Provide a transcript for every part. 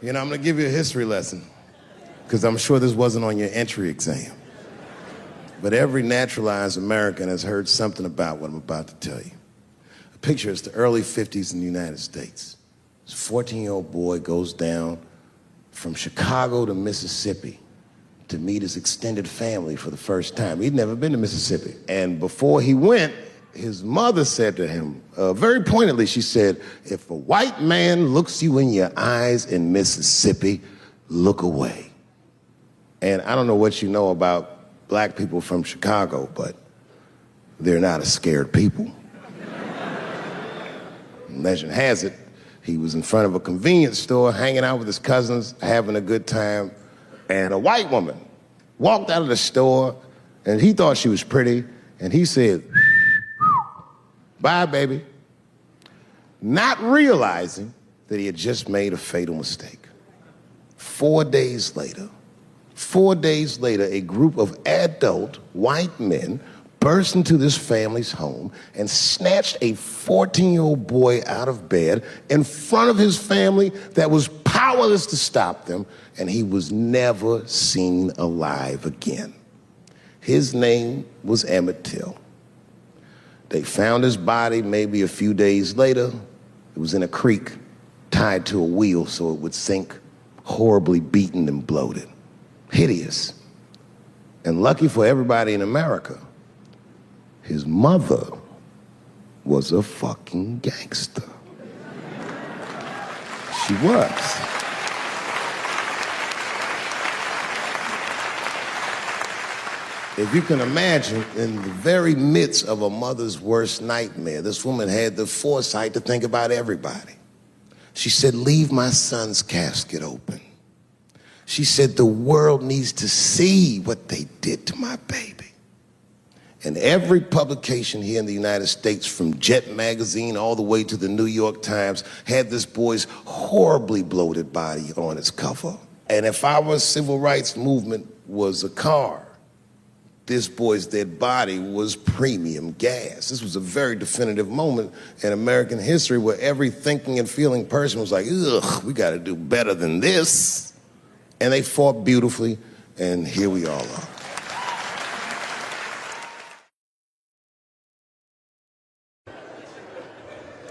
You know, I'm gonna give you a history lesson, because I'm sure this wasn't on your entry exam. But every naturalized American has heard something about what I'm about to tell you. Picture it's the early 50s in the United States. This 14-year-old boy goes down from Chicago to Mississippi to meet his extended family for the first time. He'd never been to Mississippi. And before he went, his mother said to him, very pointedly, she said, if a white man looks you in your eyes in Mississippi, look away. And I don't know what you know about black people from Chicago, but they're not a scared people. Legend has it, he was in front of a convenience store, hanging out with his cousins, having a good time, and a white woman walked out of the store, and he thought she was pretty, and he said, bye, baby, not realizing that he had just made a fatal mistake. 4 days later, a group of adult white men burst into this family's home and snatched a 14-year-old boy out of bed in front of his family that was powerless to stop them, and he was never seen alive again. His name was Emmett Till. They found his body maybe a few days later. It was in a creek, tied to a wheel so it would sink, horribly beaten and bloated. Hideous. And lucky for everybody in America, his mother was a fucking gangster. She was. If you can imagine, in the very midst of a mother's worst nightmare, this woman had the foresight to think about everybody. She said, leave my son's casket open. She said, the world needs to see what they did to my baby. And every publication here in the United States, from Jet magazine all the way to the New York Times, had this boy's horribly bloated body on its cover. And if our civil rights movement was a car, this boy's dead body was premium gas. This was a very definitive moment in American history where every thinking and feeling person was like, ugh, we gotta do better than this. And they fought beautifully, and here we all are.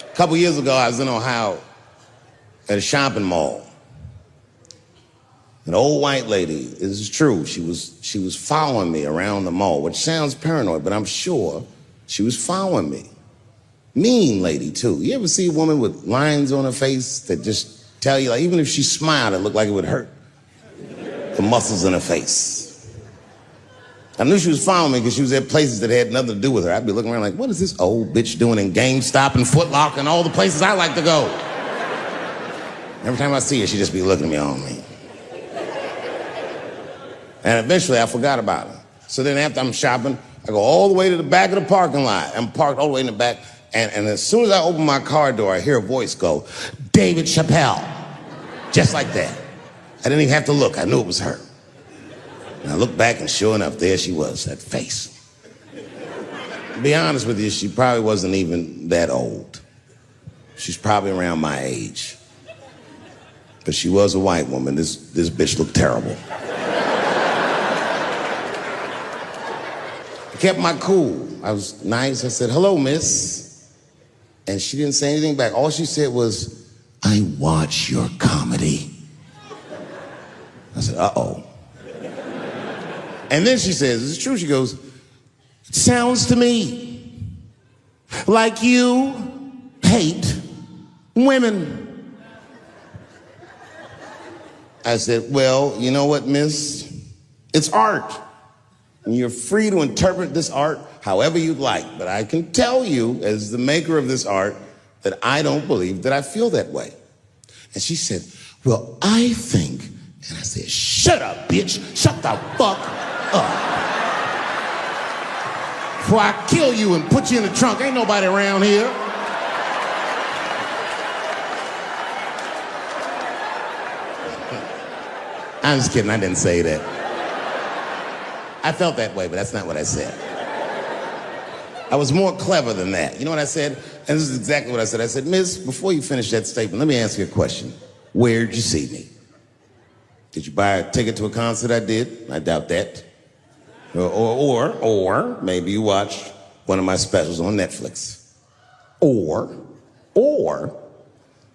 A couple years ago, I was in Ohio at a shopping mall. An old white lady, this is true, she was following me around the mall, which sounds paranoid, but I'm sure she was following me. Mean lady, too. You ever see a woman with lines on her face that just tell you, like, even if she smiled, it looked like it would hurt? The muscles in her face. I knew she was following me because she was at places that had nothing to do with her. I'd be looking around like, what is this old bitch doing in GameStop and Foot Locker and all the places I like to go? Every time I see her, she'd just be looking at me all mean. And eventually I forgot about her. So then after I'm shopping, I go all the way to the back of the parking lot. I'm parked all the way in the back. And as soon as I open my car door, I hear a voice go, David Chappelle. Just like that. I didn't even have to look. I knew it was her. And I looked back, and sure enough, there she was, that face. To be honest with you, she probably wasn't even that old. She's probably around my age. But she was a white woman. This bitch looked terrible. I kept my cool. I was nice. I said, hello, miss. And she didn't say anything back. All she said was, I watch your comedy. I said, uh-oh. And then she says, it's true, she goes, it sounds to me like you hate women. I said, well, you know what, miss? It's art. And you're free to interpret this art however you'd like. But I can tell you, as the maker of this art, that I don't believe that I feel that way. And she said, well, I think, and I said, shut up, bitch. Shut the fuck up. Before I kill you and put you in the trunk, ain't nobody around here. I'm just kidding, I didn't say that. I felt that way, but that's not what I said. I was more clever than that. You know what I said? And this is exactly what I said. I said, miss, before you finish that statement, let me ask you a question. Where'd you see me? Did you buy a ticket to a concert I did? I doubt that. Or maybe you watched one of my specials on Netflix. Or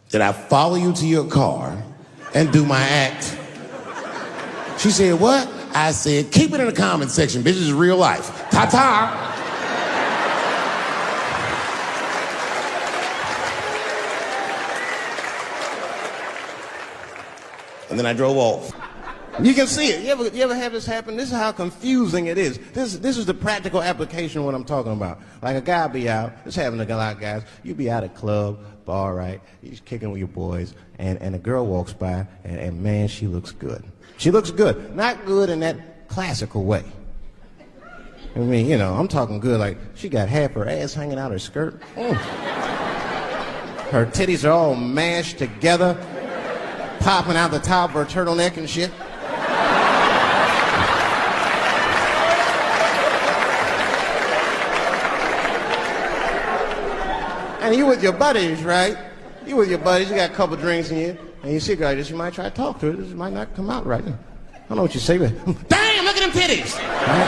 did I follow you to your car and do my act? She said, what? I said, keep it in the comment section, bitch, this is real life. Ta-ta. And then I drove off. You can see it. You ever have this happen? This is how confusing it is. This is the practical application of what I'm talking about. Like a guy be out, this happens to a lot of guys, you be out at a club, bar, right? You're kicking with your boys, and a girl walks by, and man, she looks good. She looks good. Not good in that classical way. I mean, you know, I'm talking good like she got half her ass hanging out her skirt. Her titties are all mashed together, popping out the top of her turtleneck and shit. And you with your buddies, right? You with your buddies, you got a couple drinks in you, and you see a girl like this, you might try to talk to her. This might not come out right. I don't know what you say, but damn, look at them titties! Right?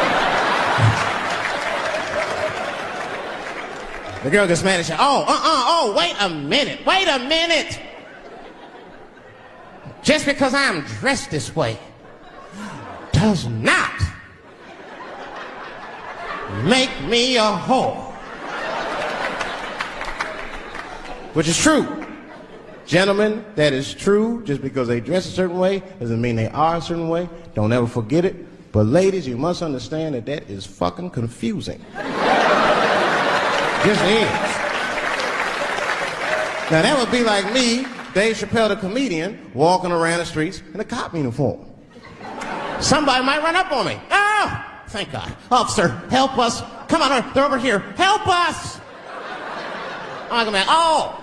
The girl gets mad and says, wait a minute. Just because I'm dressed this way does not make me a whore. Which is true. Gentlemen, that is true. Just because they dress a certain way doesn't mean they are a certain way. Don't ever forget it. But ladies, you must understand that that is fucking confusing. Just is. Now that would be like me, Dave Chappelle, the comedian, walking around the streets in a cop uniform. Somebody might run up on me. Oh, thank God. Officer, help us. Come on, they're over here. Help us. I'm like, oh,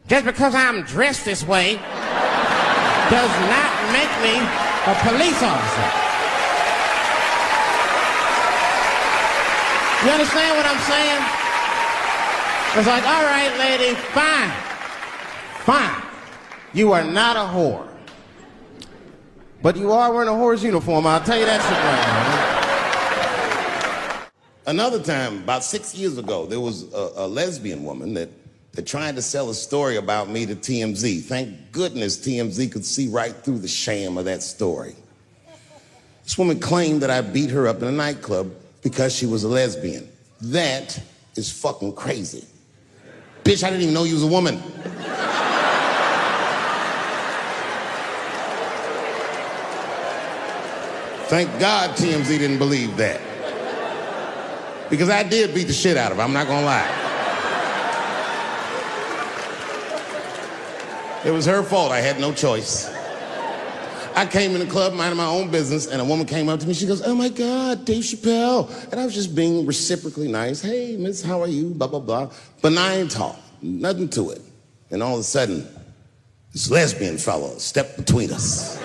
just because I'm dressed this way does not make me a police officer. You understand what I'm saying? It's like, all right, lady, fine. You are not a whore. But you are wearing a whore's uniform, I'll tell you that shit right now. Another time, about 6 years ago, there was a lesbian woman that tried to sell a story about me to TMZ. Thank goodness TMZ could see right through the sham of that story. This woman claimed that I beat her up in a nightclub because she was a lesbian. That is fucking crazy. Bitch, I didn't even know you was a woman. Thank God TMZ didn't believe that. Because I did beat the shit out of her, I'm not gonna lie. It was her fault, I had no choice. I came in the club minding my own business, and a woman came up to me, she goes, oh my God, Dave Chappelle. And I was just being reciprocally nice. Hey, miss, how are you? Blah, blah, blah. Benign talk, nothing to it. And all of a sudden, this lesbian fellow stepped between us.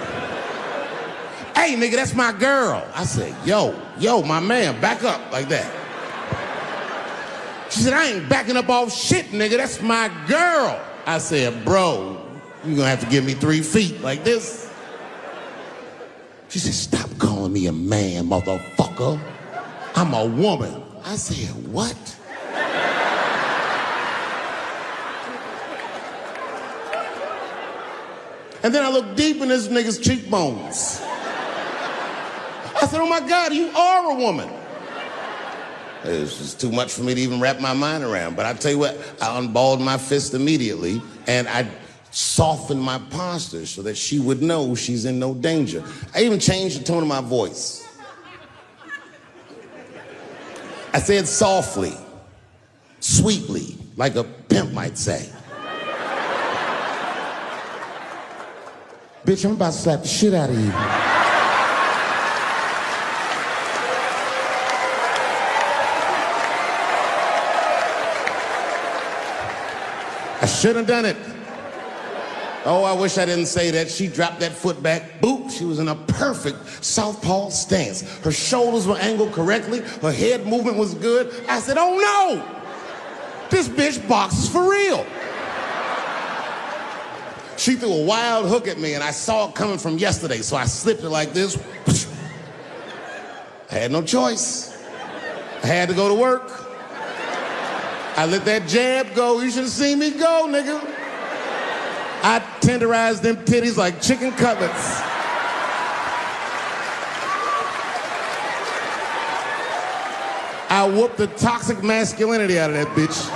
Hey, nigga, that's my girl. I said, yo, my man, back up like that. She said, I ain't backing up off shit, nigga, that's my girl. I said, bro, you're gonna have to give me 3 feet like this. She said, stop calling me a man, motherfucker. I'm a woman. I said, what? And then I looked deep in this nigga's cheekbones. I said, oh my God, you are a woman. It was just too much for me to even wrap my mind around. But I tell you what, I unballed my fist immediately, and I softened my posture so that she would know she's in no danger. I even changed the tone of my voice. I said softly, sweetly, like a pimp might say. Bitch, I'm about to slap the shit out of you. I should have done it. Oh, I wish I didn't say that. She dropped that foot back. Boop. She was in a perfect southpaw stance. Her shoulders were angled correctly. Her head movement was good. I said, oh no! This bitch boxes for real. She threw a wild hook at me, and I saw it coming from yesterday, so I slipped it like this. I had no choice. I had to go to work. I let that jab go. You should have seen me go, nigga. I tenderized them titties like chicken cutlets. I whooped the toxic masculinity out of that bitch.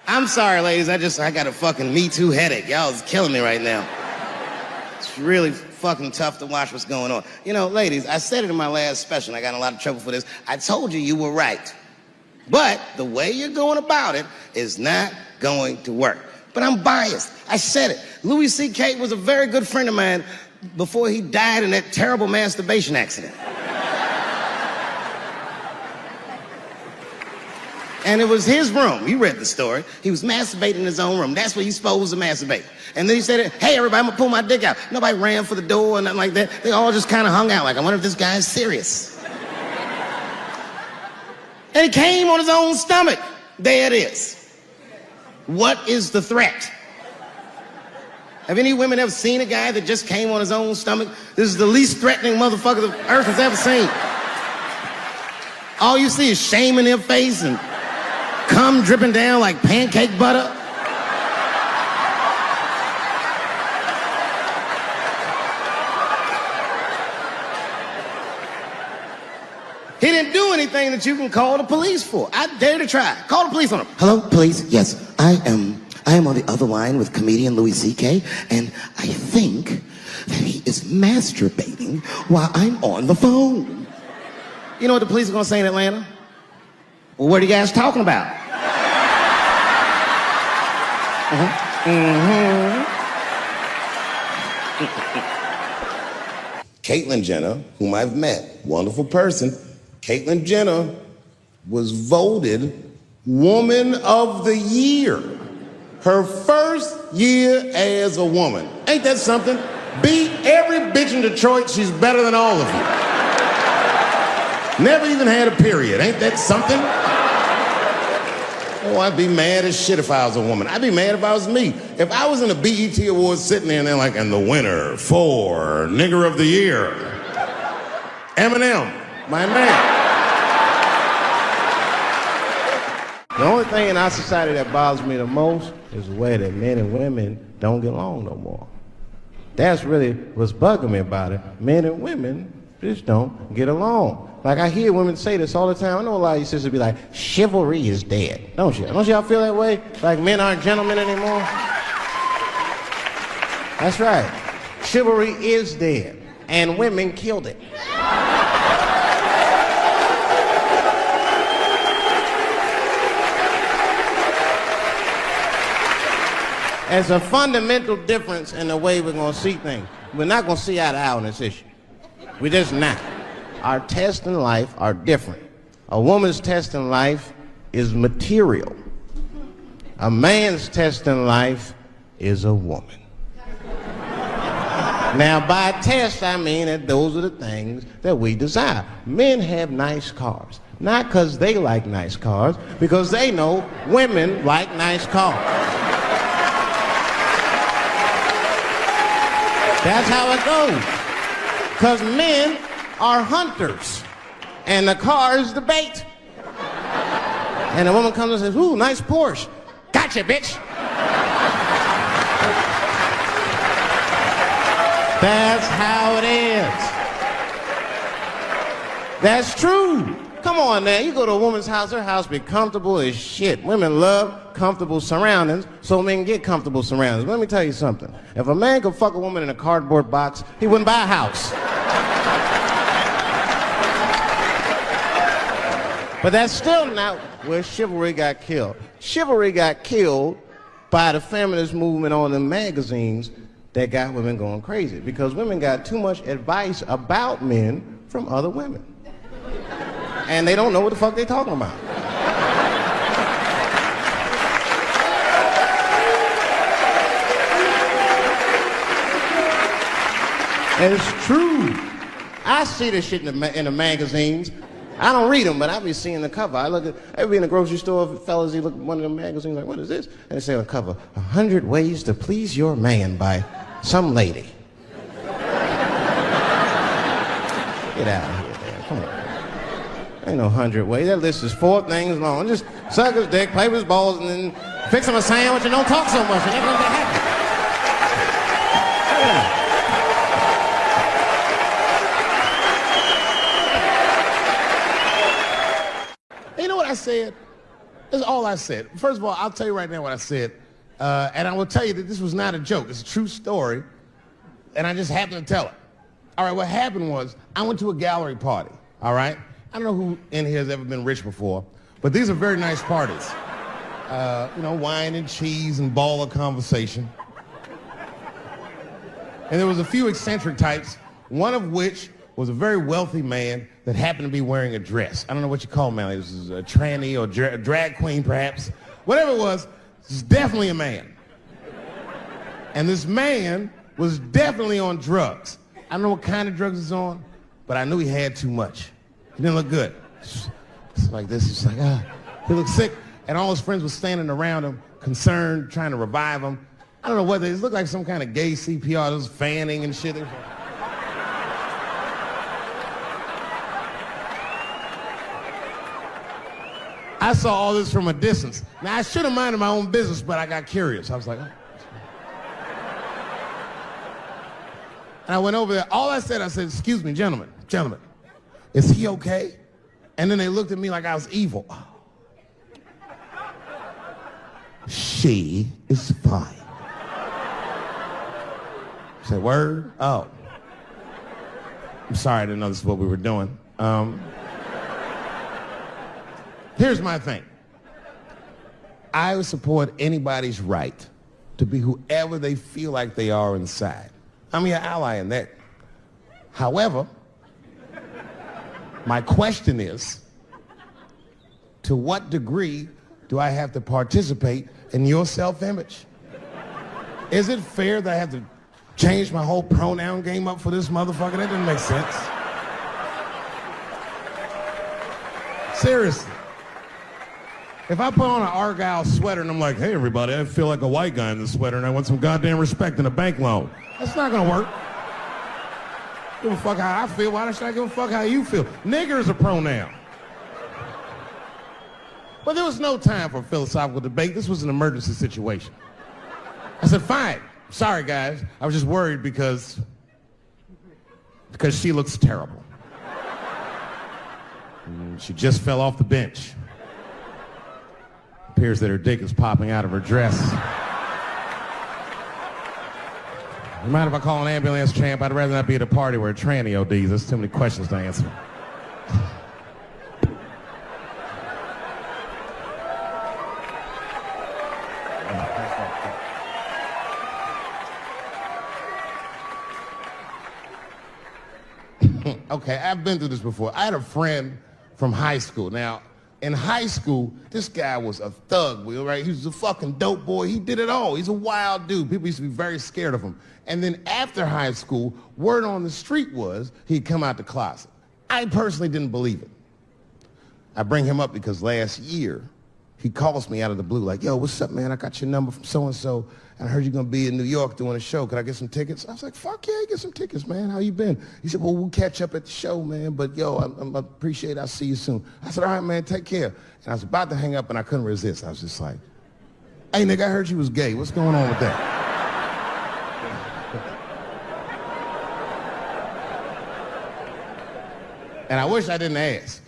I'm sorry, ladies. I got a fucking Me Too headache. Y'all is killing me right now. It's really fucking tough to watch what's going on. You know, ladies, I said it in my last special, and I got in a lot of trouble for this. I told you were right. But the way you're going about it is not going to work. But I'm biased. I said it. Louis C.K. was a very good friend of mine before he died in that terrible masturbation accident. And it was his room. You read the story. He was masturbating in his own room. That's where you're supposed to masturbate. And then he said, hey, everybody, I'm gonna pull my dick out. Nobody ran for the door or nothing like that. They all just kind of hung out like, I wonder if this guy's serious. And he came on his own stomach. There it is. What is the threat? Have any women ever seen a guy that just came on his own stomach? This is the least threatening motherfucker the earth has ever seen. All you see is shame in their face and cum dripping down like pancake butter. He didn't do anything that you can call the police for. I dare to try. Call the police on him. Hello, police? Yes, I am on the other line with comedian Louis C.K., and I think that he is masturbating while I'm on the phone. You know what the police are gonna say in Atlanta? Well, what are you guys talking about? Caitlyn Jenner, whom I've met, wonderful person. Caitlyn Jenner was voted Woman of the Year. Her first year as a woman. Ain't that something? Beat every bitch in Detroit. She's better than all of you. Never even had a period. Ain't that something? Oh, I'd be mad as shit if I was a woman. I'd be mad if I was me. If I was in a BET Awards sitting there and they're like, and the winner for Nigger of the Year, Eminem, my man. The only thing in our society that bothers me the most is the way that men and women don't get along no more. That's really what's bugging me about it. Men and women just don't get along. Like, I hear women say this all the time. I know a lot of you sisters be like, chivalry is dead. Don't you? Don't y'all feel that way? Like men aren't gentlemen anymore? That's right. Chivalry is dead. And women killed it. There's a fundamental difference in the way we're going to see things. We're not going to see eye to eye on this issue. We're just not. Our tests in life are different. A woman's test in life is material. A man's test in life is a woman. Now, by test, I mean that those are the things that we desire. Men have nice cars. Not because they like nice cars, because they know women like nice cars. That's how it goes. Because men are hunters, and the car is the bait. And a woman comes and says, ooh, nice Porsche. Gotcha, bitch. That's how it is. That's true. Come on now, you go to a woman's house, her house be comfortable as shit. Women love comfortable surroundings, so men get comfortable surroundings. Let me tell you something. If a man could fuck a woman in a cardboard box, he wouldn't buy a house. But that's still not where chivalry got killed. Chivalry got killed by the feminist movement on the magazines that got women going crazy, because women got too much advice about men from other women. And they don't know what the fuck they're talking about. And it's true. I see this shit in the magazines. I don't read them, but I be seeing the cover. I be in the grocery store, fellas, you look at one of them magazines, like, what is this? And they say on the cover, 100 Ways to Please Your Man by some lady. Get out of here, man. Come on. Ain't no 100 ways. That list is 4 things long. Just suck his dick, play with his balls, and then fix him a sandwich and don't talk so much. And everything's happy. Yeah. You know what I said? That's all I said. First of all, I'll tell you right now what I said. And I will tell you that this was not a joke. It's a true story. And I just happened to tell it. All right, what happened was I went to a gallery party, all right? I don't know who in here has ever been rich before, but these are very nice parties. You know, wine and cheese and baller conversation. And there was a few eccentric types, one of which was a very wealthy man that happened to be wearing a dress. I don't know what you call him, man. This is a tranny or drag queen, perhaps. Whatever it was definitely a man. And this man was definitely on drugs. I don't know what kind of drugs he's on, but I knew he had too much. He didn't look good. It's like this. He's like, he looked sick. And all his friends were standing around him, concerned, trying to revive him. I don't know whether it looked like some kind of gay CPR. There was fanning and shit. I saw all this from a distance. Now, I should have minded my own business, but I got curious. I was like, oh. And I went over there. All I said, excuse me, gentlemen, is he okay? And then they looked at me like I was evil. She is fine. I said, word? Oh. I'm sorry, I didn't know this is what we were doing. Here's my thing. I would support anybody's right to be whoever they feel like they are inside. I'm your ally in that. However, my question is, to what degree do I have to participate in your self-image? Is it fair that I have to change my whole pronoun game up for this motherfucker? That doesn't make sense. Seriously. If I put on an Argyle sweater and I'm like, hey everybody, I feel like a white guy in this sweater and I want some goddamn respect and a bank loan. That's not gonna work. Give a fuck how I feel. Why should I give a fuck how you feel? Nigger is a pronoun. But there was no time for philosophical debate. This was an emergency situation. I said, fine. Sorry, guys. I was just worried because she looks terrible. She just fell off the bench. Appears that her dick is popping out of her dress. You mind if I call an ambulance, champ? I'd rather not be at a party where a tranny ODs. There's too many questions to answer. Okay, I've been through this before. I had a friend from high school. Now, in high school, this guy was a thug, right? He was a fucking dope boy. He did it all. He's a wild dude. People used to be very scared of him. And then after high school, word on the street was he'd come out the closet. I personally didn't believe it. I bring him up because last year, he calls me out of the blue like, yo, what's up, man? I got your number from so-and-so, and I heard you're going to be in New York doing a show. Could I get some tickets? I was like, fuck yeah, get some tickets, man. How you been? He said, well, we'll catch up at the show, man, but yo, I appreciate it. I'll see you soon. I said, all right, man, take care. And I was about to hang up, and I couldn't resist. I was just like, hey, nigga, I heard you was gay. What's going on with that? And I wish I didn't ask,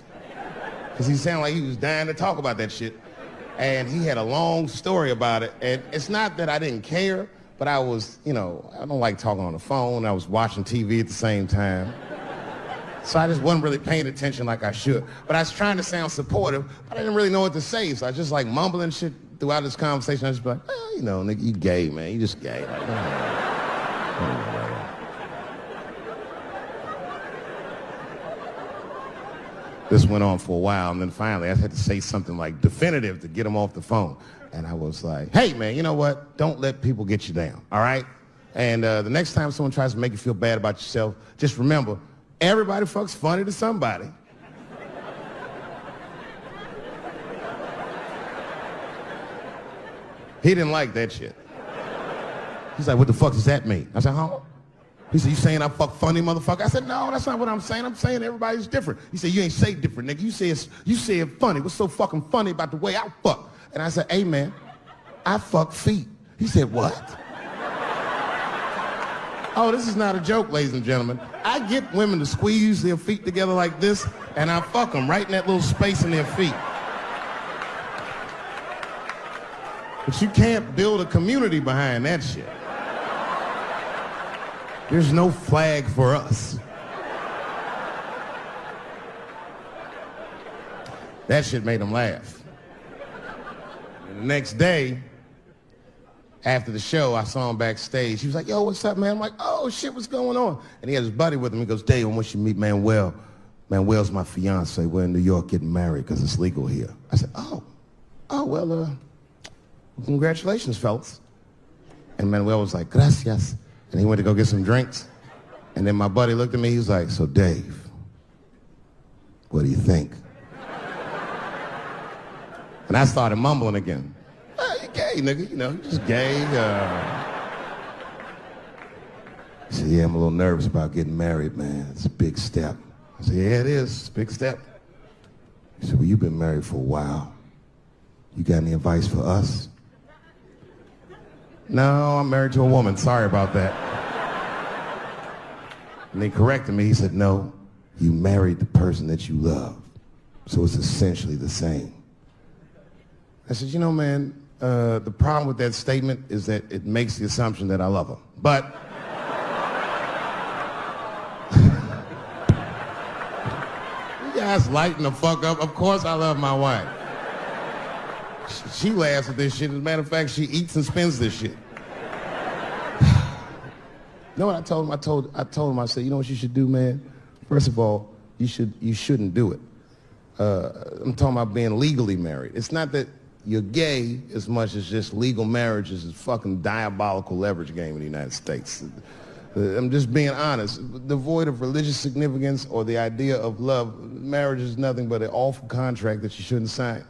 because he sounded like he was dying to talk about that shit. And he had a long story about it. And it's not that I didn't care, but I was, I don't like talking on the phone. I was watching TV at the same time. So I just wasn't really paying attention like I should. But I was trying to sound supportive, but I didn't really know what to say. So I was just like mumbling shit throughout this conversation. I was just like, nigga, you gay, man. You just gay. Like, This went on for a while, and then finally I had to say something like definitive to get him off the phone. And I was like, hey, man, you know what? Don't let people get you down, all right? And the next time someone tries to make you feel bad about yourself, just remember, everybody fucks funny to somebody. He didn't like that shit. He's like, what the fuck does that mean? I said, huh? He said, you saying I fuck funny, motherfucker? I said, no, that's not what I'm saying. I'm saying everybody's different. He said, you ain't say different, nigga. You said funny. What's so fucking funny about the way I fuck? And I said, hey, man, I fuck feet. He said, what? Oh, this is not a joke, ladies and gentlemen. I get women to squeeze their feet together like this, and I fuck them right in that little space in their feet. But you can't build a community behind that shit. There's no flag for us. That shit made him laugh. And the next day, after the show, I saw him backstage. He was like, yo, what's up, man? I'm like, oh, shit, what's going on? And he had his buddy with him. He goes, Dave, I want you to meet Manuel. Manuel's my fiance. We're in New York getting married because it's legal here. I said, well, congratulations, fellas. And Manuel was like, gracias. And he went to go get some drinks. And then my buddy looked at me, he was like, so Dave, what do you think? And I started mumbling again. You gay, nigga, you know, you just gay. He said, yeah, I'm a little nervous about getting married, man. It's a big step. I said, yeah, it is. It's a big step. He said, well, you've been married for a while. You got any advice for us? No, I'm married to a woman. Sorry about that. And they corrected me. He said, no, you married the person that you love. So it's essentially the same. I said, you know, man, the problem with that statement is that it makes the assumption that I love her. But you guys lighten the fuck up. Of course I love my wife. She laughs at this shit. As a matter of fact, she eats and spends this shit. You know what I told him? I told him, I said, you know what you should do, man? First of all, you shouldn't do it. I'm talking about being legally married. It's not that you're gay as much as just legal marriage is a fucking diabolical leverage game in the United States. I'm just being honest. Devoid of religious significance or the idea of love, marriage is nothing but an awful contract that you shouldn't sign.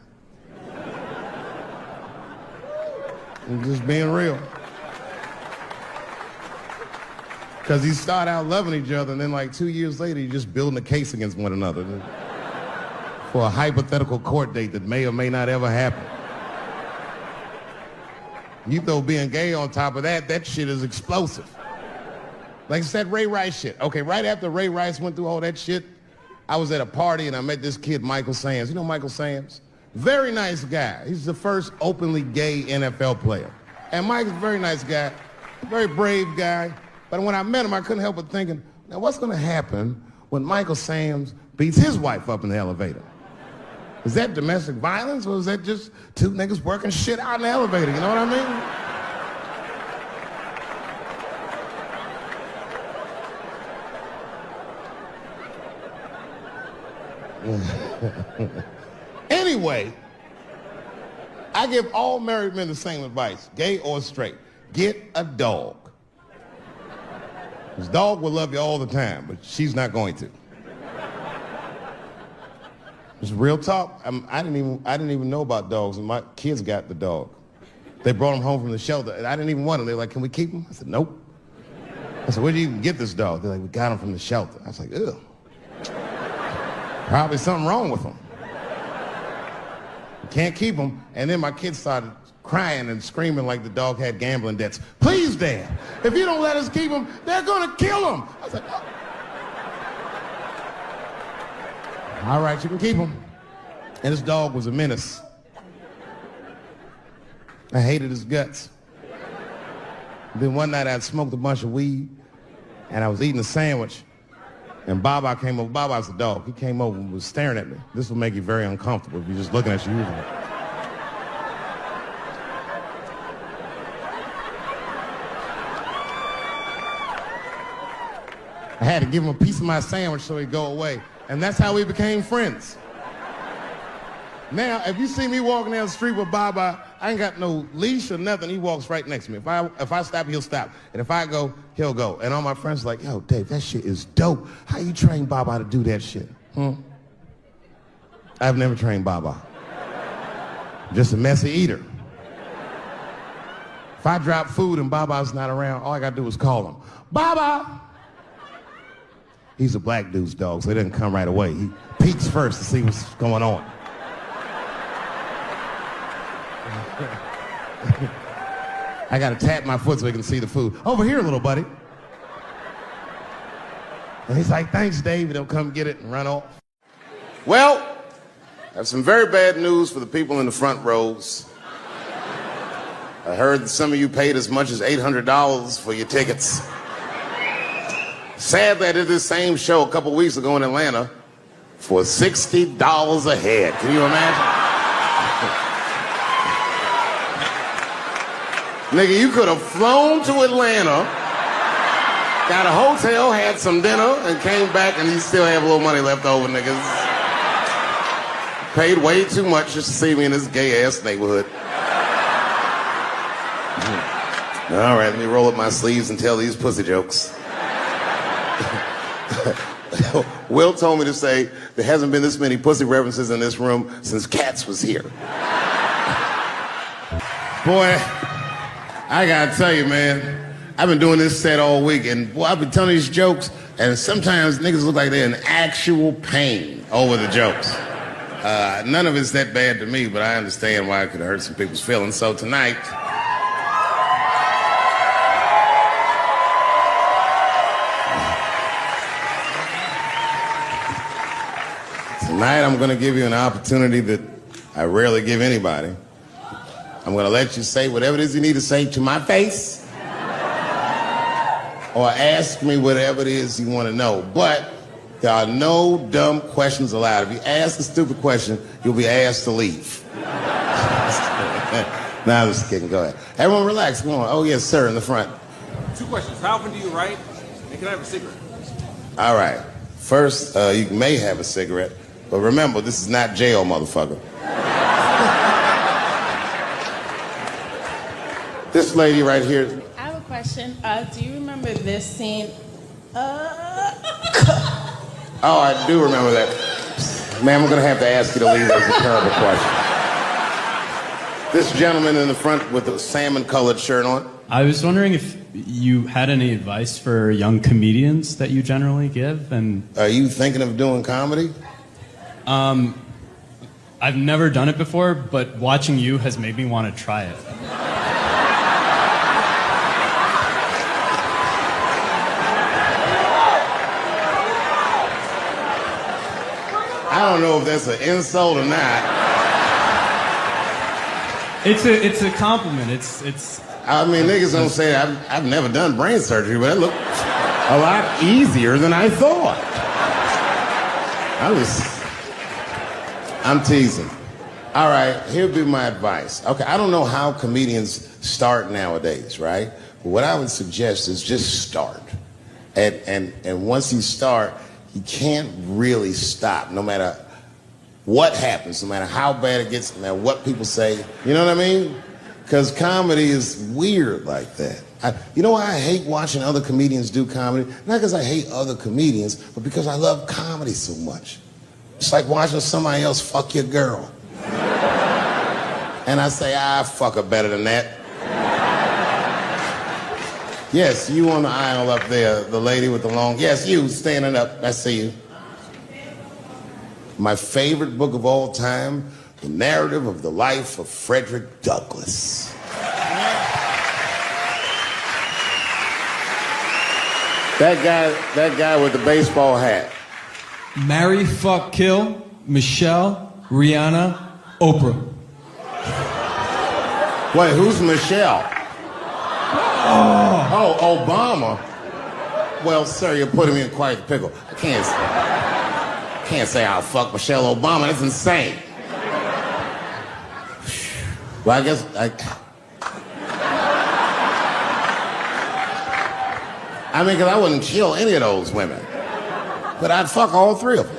I'm just being real. Because you start out loving each other, and then like 2 years later, you're just building a case against one another for a hypothetical court date that may or may not ever happen. You throw being gay on top of that, that shit is explosive. Like I said, Ray Rice shit. Okay, right after Ray Rice went through all that shit, I was at a party and I met this kid, Michael Samms. You know Michael Samms? Very nice guy. He's the first openly gay NFL player. And Mike's a very nice guy, very brave guy. But when I met him, I couldn't help but thinking, now what's going to happen when Michael Samms beats his wife up in the elevator? Is that domestic violence, or is that just two niggas working shit out in the elevator? You know what I mean? Anyway, I give all married men the same advice, gay or straight. Get a dog. This dog will love you all the time, but she's not going to. It's real talk. I didn't even know about dogs, and my kids got the dog. They brought him home from the shelter, and I didn't even want him. They were like, can we keep him? I said, nope. I said, where did you even get this dog? They're like, we got him from the shelter. I was like, ugh. Probably something wrong with him. We can't keep him. And then my kids started crying and screaming like the dog had gambling debts. Please, Dad, if you don't let us keep him, they're gonna kill him. I was like, oh. All right, you can keep him. And this dog was a menace. I hated his guts. Then one night I'd smoked a bunch of weed and I was eating a sandwich and Baba came over. Baba's the dog. He came over and was staring at me. This will make you very uncomfortable if you're just looking at you. I had to give him a piece of my sandwich so he'd go away. And that's how we became friends. Now, if you see me walking down the street with Baba, I ain't got no leash or nothing. He walks right next to me. If I stop, he'll stop. And if I go, he'll go. And all my friends are like, yo, Dave, that shit is dope. How you train Baba to do that shit? I've never trained Baba. Just a messy eater. If I drop food and Baba's not around, all I gotta do is call him. Baba! He's a black dude's dog, so he doesn't come right away. He peeks first to see what's going on. I gotta tap my foot so he can see the food. Over here, little buddy. And he's like, thanks, Dave. He'll come get it and run off. Well, I have some very bad news for the people in the front rows. I heard that some of you paid as much as $800 for your tickets. Sadly, I did this same show a couple weeks ago in Atlanta for $60 a head. Can you imagine? Nigga, you could have flown to Atlanta, got a hotel, had some dinner, and came back and you still have a little money left over, niggas. Paid way too much just to see me in this gay-ass neighborhood. All right, let me roll up my sleeves and tell these pussy jokes. Will told me to say there hasn't been this many pussy references in this room since Cats was here. Boy, I gotta tell you, man, I've been doing this set all week, and boy, I've been telling these jokes, and sometimes niggas look like they're in actual pain over the jokes. None of it's that bad to me, but I understand why it could hurt some people's feelings. So tonight, I'm gonna give you an opportunity that I rarely give anybody. I'm gonna let you say whatever it is you need to say to my face, or ask me whatever it is you wanna know. But there are no dumb questions allowed. If you ask a stupid question, you'll be asked to leave. Nah, I'm just kidding, go ahead. Everyone relax, come on. Oh yes, sir, in the front. 2 questions, how often do you write, and can I have a cigarette? All right, first, you may have a cigarette, but remember, this is not jail, motherfucker. This lady right here. I have a question. Do you remember this scene? Oh, I do remember that. Ma'am, I'm gonna have to ask you to leave. That's a terrible question. This gentleman in the front with the salmon-colored shirt on. I was wondering if you had any advice for young comedians that you generally give, and... Are you thinking of doing comedy? I've never done it before, but watching you has made me want to try it. I don't know if that's an insult or not. It's a compliment. It's. I mean, niggas don't say I've never done brain surgery, but it looked a lot easier than I thought. I'm teasing. All right, here'll be my advice. Okay, I don't know how comedians start nowadays, right? But what I would suggest is just start. And once you start, you can't really stop, no matter what happens, no matter how bad it gets, no matter what people say. You know what I mean? Because comedy is weird like that. You know why I hate watching other comedians do comedy? Not because I hate other comedians, but because I love comedy so much. It's like watching somebody else fuck your girl. And I say, fuck her better than that. Yes, you on the aisle up there, the lady with the long... Yes, you, standing up. I see you. My favorite book of all time, The Narrative of the Life of Frederick Douglass. That guy with the baseball hat. Marry, fuck, kill, Michelle, Rihanna, Oprah. Wait, who's Michelle? Oh, Obama. Well, sir, you're putting me in quite the pickle. I can't say I'll fuck Michelle Obama. That's insane. Well, I guess I mean, because I wouldn't kill any of those women. But I'd fuck all three of them.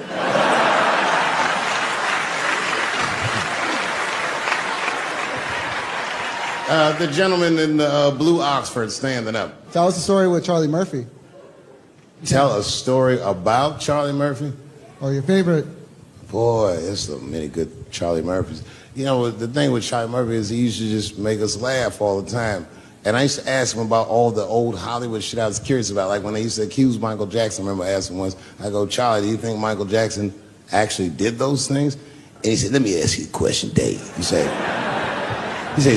The gentleman in the blue Oxford standing up. Tell us a story with Charlie Murphy. Tell a story about Charlie Murphy? Or your favorite. Boy, there's so many good Charlie Murphys. You know, the thing with Charlie Murphy is he used to just make us laugh all the time. And I used to ask him about all the old Hollywood shit I was curious about. Like when they used to accuse Michael Jackson, I remember asking once, I go, Charlie, do you think Michael Jackson actually did those things? And he said, let me ask you a question, Dave. He said,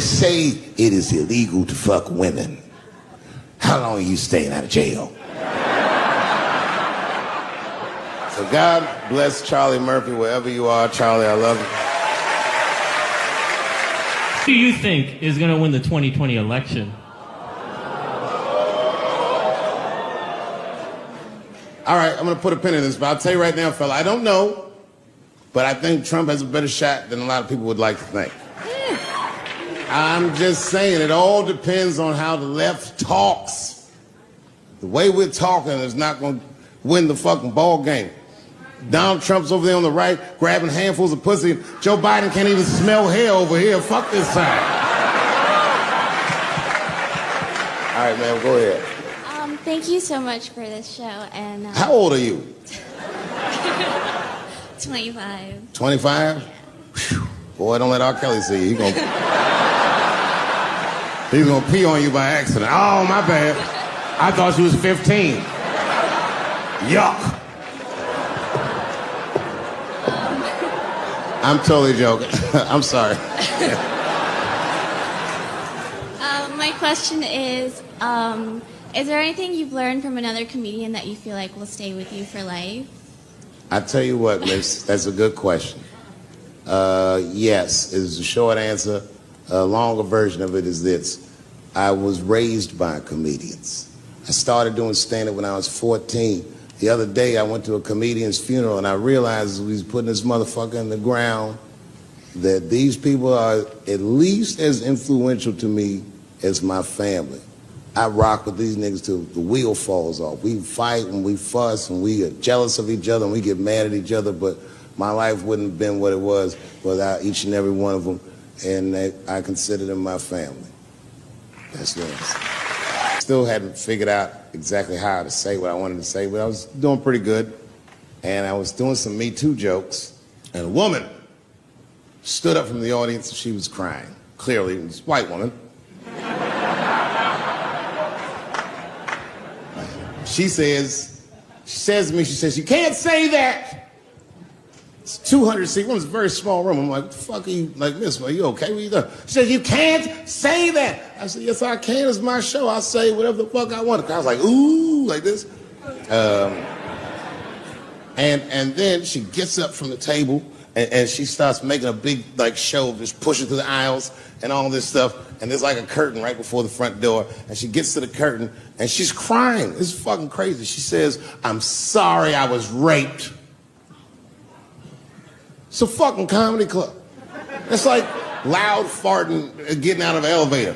say it is illegal to fuck women. How long are you staying out of jail? So God bless Charlie Murphy, wherever you are. Charlie, I love you. Who do you think is going to win the 2020 election? All right, I'm going to put a pin in this, but I'll tell you right now, fella, I don't know, but I think Trump has a better shot than a lot of people would like to think. I'm just saying, it all depends on how the left talks. The way we're talking is not going to win the fucking ball game. Donald Trump's over there on the right, grabbing handfuls of pussy. Joe Biden can't even smell hair over here. Fuck this side. All right, man, go ahead. Thank you so much for this show. And How old are you? 25. 25? Yeah. Boy, don't let R. Kelly see you. He's gonna pee on you by accident. Oh, my bad. I thought she was 15. Yuck. I'm totally joking. I'm sorry. My question is there anything you've learned from another comedian that you feel like will stay with you for life? I tell you what, miss, that's a good question. Yes, is the short answer. A longer version of it is this. I was raised by comedians. I started doing stand-up when I was 14. The other day, I went to a comedian's funeral, and I realized as we was putting this motherfucker in the ground that these people are at least as influential to me as my family. I rock with these niggas till the wheel falls off. We fight and we fuss and we are jealous of each other and we get mad at each other, but my life wouldn't have been what it was without each and every one of them, and I consider them my family. That's yours. Still hadn't figured out exactly how to say what I wanted to say, but I was doing pretty good. And I was doing some Me Too jokes, and a woman stood up from the audience and she was crying. Clearly, it was a white woman. She says to me, you can't say that. It's 200 seat room, it's a very small room. I'm like, what the fuck are you, like, miss, are you okay? What are you doing? She says, you can't say that. I said, yes, I can. It's my show. I'll say whatever the fuck I want. I was like, ooh, like this. And then she gets up from the table and she starts making a big, like, show of just pushing through the aisles and all this stuff. And there's like a curtain right before the front door. And she gets to the curtain and she's crying. It's fucking crazy. She says, I'm sorry I was raped. It's a fucking comedy club. It's like loud farting getting out of an elevator.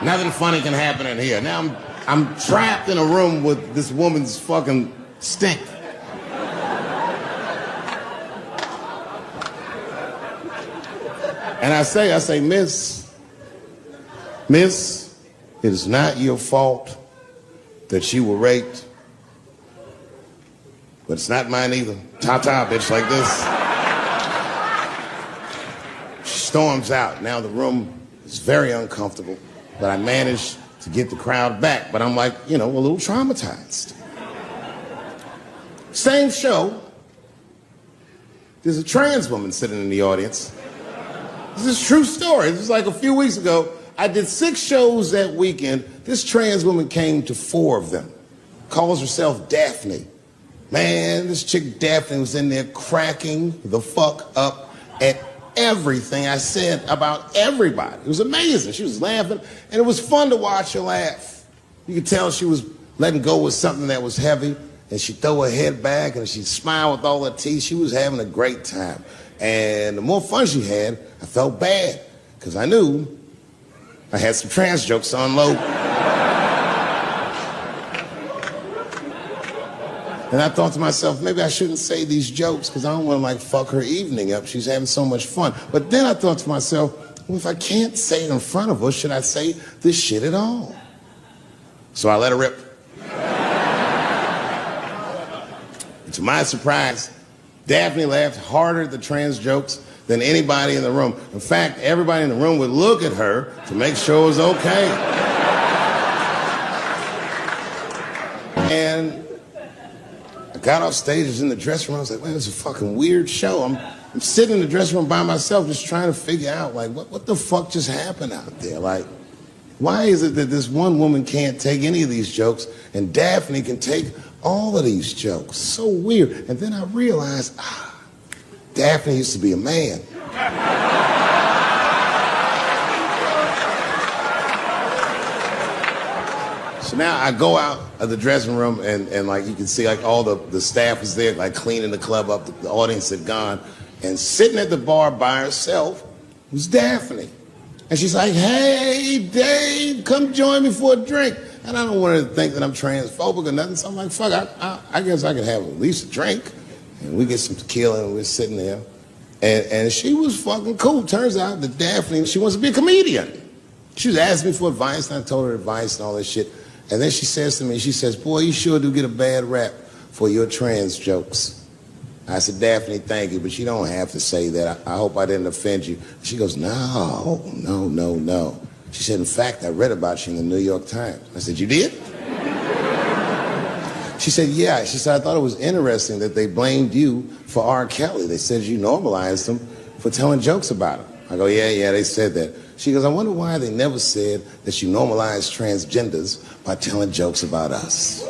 Nothing funny can happen in here. Now I'm trapped in a room with this woman's fucking stink. And I say, miss, it is not your fault that you were raped. But it's not mine either. Ta-ta, bitch, like this. She storms out. Now the room is very uncomfortable, but I managed to get the crowd back. But I'm like, a little traumatized. Same show. There's a trans woman sitting in the audience. This is a true story. This was like a few weeks ago. I did 6 shows that weekend. This trans woman came to 4 of them. Calls herself Daphne. Man, this chick Daphne was in there cracking the fuck up at everything I said about everybody. It was amazing. She was laughing, and it was fun to watch her laugh. You could tell she was letting go with something that was heavy, and she'd throw her head back, and she'd smile with all her teeth. She was having a great time. And the more fun she had, I felt bad, because I knew I had some trans jokes to unload. And I thought to myself, maybe I shouldn't say these jokes because I don't want to, fuck her evening up. She's having so much fun. But then I thought to myself, well, if I can't say it in front of her, should I say this shit at all? So I let her rip. And to my surprise, Daphne laughed harder at the trans jokes than anybody in the room. In fact, everybody in the room would look at her to make sure it was okay. And I got off stage, was in the dressing room, I was like, man, this is a fucking weird show. I'm sitting in the dressing room by myself just trying to figure out, like, what the fuck just happened out there? Like, why is it that this one woman can't take any of these jokes and Daphne can take all of these jokes? So weird. And then I realized, Daphne used to be a man. So now I go out of the dressing room and like you can see like all the staff was there like cleaning the club up, the audience had gone, and sitting at the bar by herself was Daphne. And she's like, hey, Dave, come join me for a drink. And I don't want her to think that I'm transphobic or nothing, so I'm like, fuck, I guess I can have at least a drink. And we get some tequila and we're sitting there. And she was fucking cool. Turns out that Daphne, she wants to be a comedian. She was asking me for advice, and I told her advice and all that shit. And then she says to me, she says, boy, you sure do get a bad rap for your trans jokes. I said, Daphne, thank you, but you don't have to say that. I hope I didn't offend you. She goes, no. She said, in fact, I read about you in the New York Times. I said, you did? She said, yeah. She said, I thought it was interesting that they blamed you for R. Kelly. They said you normalized him for telling jokes about him. I go, yeah, they said that. She goes, I wonder why they never said that you normalized transgenders by telling jokes about us.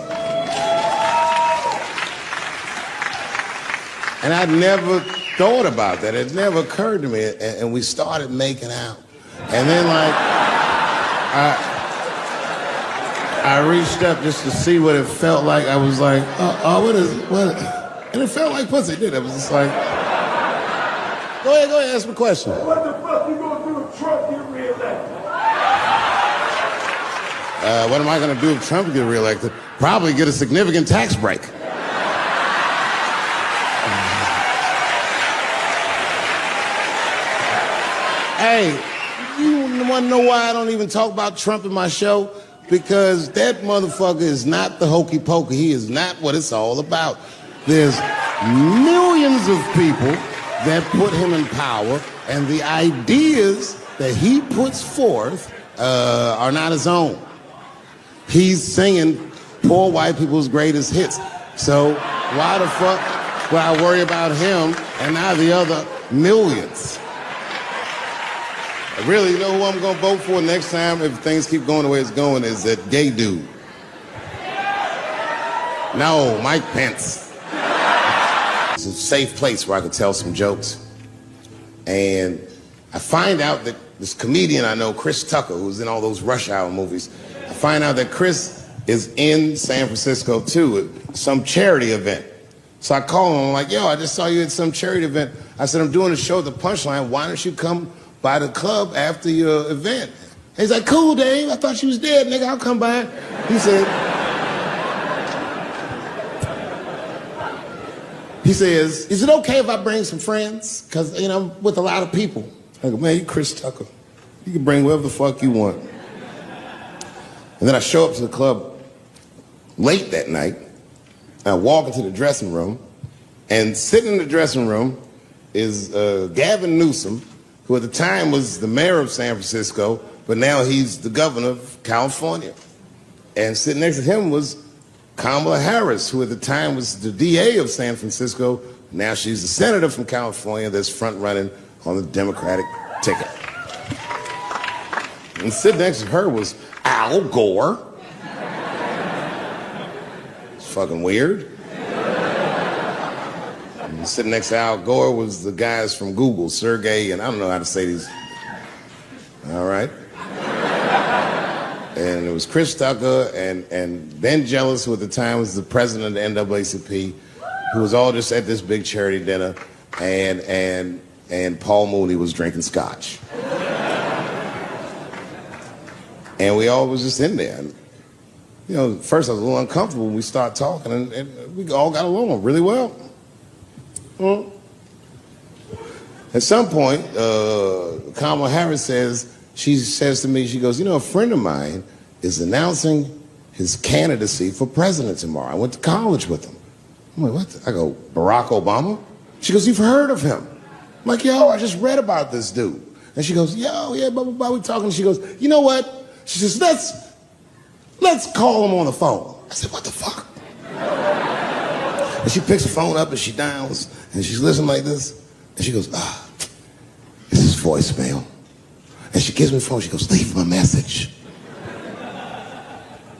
And I'd never thought about that. It never occurred to me. And we started making out. And then, like, I reached up just to see what it felt like. I was like, what? And it felt like pussy, didn't it? It was just like, go ahead, ask me a question. What the fuck you gonna do if Trump get reelected? What am I gonna do if Trump get reelected? Probably get a significant tax break. Hey, you want to know why I don't even talk about Trump in my show? Because that motherfucker is not the hokey pokey. He is not what it's all about. There's millions of people that put him in power, and the ideas that he puts forth are not his own. He's singing poor white people's greatest hits. So why the fuck would I worry about him and not the other millions? Really, you know who I'm gonna vote for next time if things keep going the way it's going is that gay dude. No, Mike Pence. It's a safe place where I could tell some jokes. And I find out that this comedian I know, Chris Tucker, who's in all those Rush Hour movies, I find out that Chris is in San Francisco too at some charity event. So I call him, I'm like, yo, I just saw you at some charity event. I said, I'm doing a show at the Punchline. Why don't you come by the club after your event? And he's like, cool, Dave. I thought she was dead, nigga. I'll come by. He says, is it okay if I bring some friends? Because, you know, I'm with a lot of people. I go, man, you Chris Tucker. You can bring whoever the fuck you want. And then I show up to the club late that night. I walk into the dressing room, and sitting in the dressing room is Gavin Newsom, who at the time was the mayor of San Francisco, but now he's the governor of California. And sitting next to him was Kamala Harris, who at the time was the DA of San Francisco. Now she's the senator from California that's front-running on the Democratic ticket. And sitting next to her was Al Gore. It's fucking weird. And sitting next to Al Gore was the guys from Google, Sergey, and I don't know how to say these. All right. And it was Chris Tucker and Ben Jealous, who at the time was the president of the NAACP, who was all just at this big charity dinner, and Paul Mooney was drinking scotch. And we all was just in there. And, you know, first I was a little uncomfortable when we started talking, and we all got along really well. Well, at some point, Kamala Harris she says to me, she goes, you know, a friend of mine is announcing his candidacy for president tomorrow. I went to college with him. I'm like, what? I go, Barack Obama? She goes, you've heard of him. I'm like, yo, I just read about this dude. And she goes, yo, yeah, blah, blah, blah, we talking. She goes, you know what? She says, let's call him on the phone. I said, what the fuck? And she picks the phone up and she dials and she's listening like this. And she goes, this is voicemail. And she gives me the phone. She goes, leave him a message.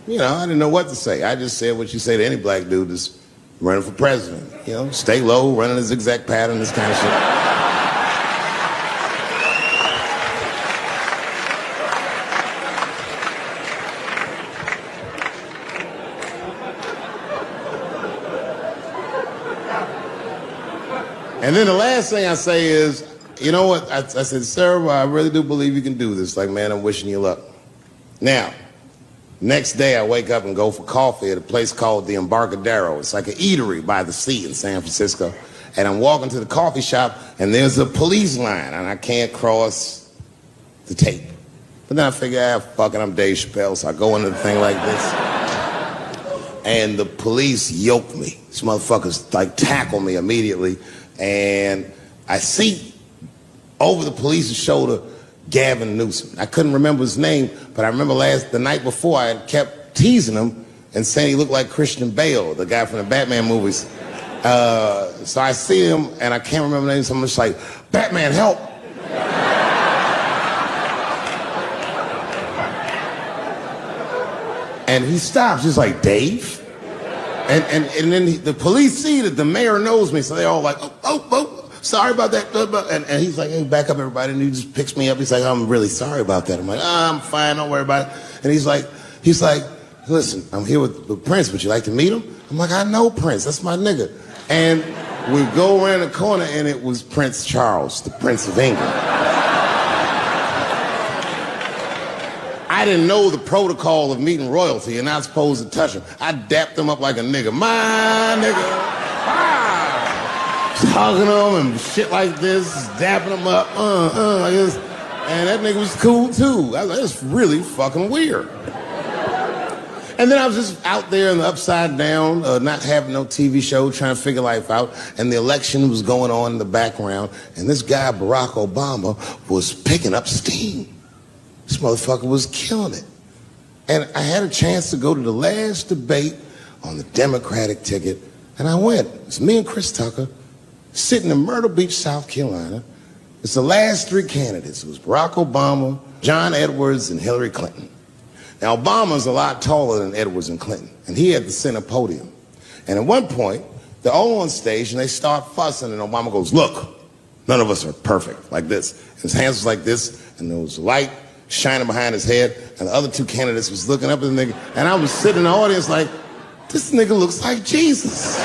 You know, I didn't know what to say. I just said what you say to any black dude that's running for president. You know, stay low, running a zigzag pattern, this kind of shit. And then the last thing I say is, you know what? I said, sir, I really do believe you can do this. Like, man, I'm wishing you luck. Now, next day I wake up and go for coffee at a place called the Embarcadero. It's like an eatery by the sea in San Francisco. And I'm walking to the coffee shop and there's a police line and I can't cross the tape. But then I figure, fuck it, I'm Dave Chappelle, so I go into the thing like this. And the police yoke me. These motherfuckers like tackle me immediately. And I see over the police's shoulder Gavin Newsom. I couldn't remember his name, but I remember the night before I had kept teasing him and saying he looked like Christian Bale, the guy from the Batman movies. So I see him and I can't remember the name, so I'm just like, Batman, help! And he stops, he's like, Dave? And then the police see that the mayor knows me, so they're all like, oh, sorry about that. And he's like, hey, back up, everybody. And he just picks me up. He's like, I'm really sorry about that. I'm like, I'm fine, don't worry about it. And he's like, listen, I'm here with Prince. Would you like to meet him? I'm like, I know Prince. That's my nigga. And we go around the corner, and it was Prince Charles, the Prince of England. I didn't know the protocol of meeting royalty. You're not supposed to touch him. I dapped him up like a nigga. My nigga. Hugging him and shit like this, dapping him up, like this. And that nigga was cool too. I was like, that's really fucking weird. And then I was just out there in the upside down, not having no TV show, trying to figure life out. And the election was going on in the background. And this guy, Barack Obama, was picking up steam. This motherfucker was killing it. And I had a chance to go to the last debate on the Democratic ticket, and I went. It's me and Chris Tucker sitting in Myrtle Beach, South Carolina. It's the last three candidates. It was Barack Obama, John Edwards, and Hillary Clinton. Now, Obama's a lot taller than Edwards and Clinton, and he had the center podium. And at one point, they're all on stage, and they start fussing, and Obama goes, look, none of us are perfect, like this. And his hands was like this, and there was light shining behind his head, and the other two candidates was looking up at the nigga, and I was sitting in the audience like, this nigga looks like Jesus.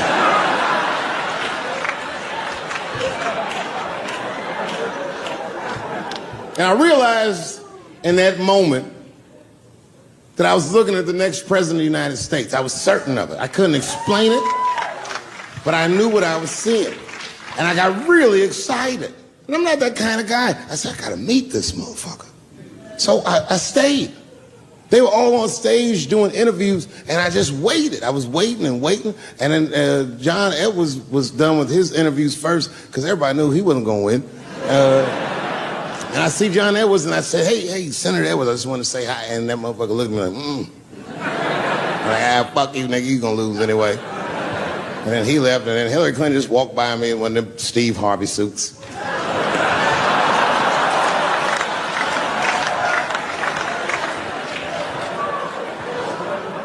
And I realized in that moment that I was looking at the next president of the United States. I was certain of it. I couldn't explain it, but I knew what I was seeing. And I got really excited. And I'm not that kind of guy. I said, I gotta meet this motherfucker. So I stayed. They were all on stage doing interviews, and I just waited. I was waiting and waiting, and then John Edwards was done with his interviews first, because everybody knew he wasn't going to win. And I see John Edwards, and I said, hey, Senator Edwards, I just want to say hi. And that motherfucker looked at me like, I'm like, fuck you, nigga, you gonna lose anyway. And then he left, and then Hillary Clinton just walked by me in one of them Steve Harvey suits.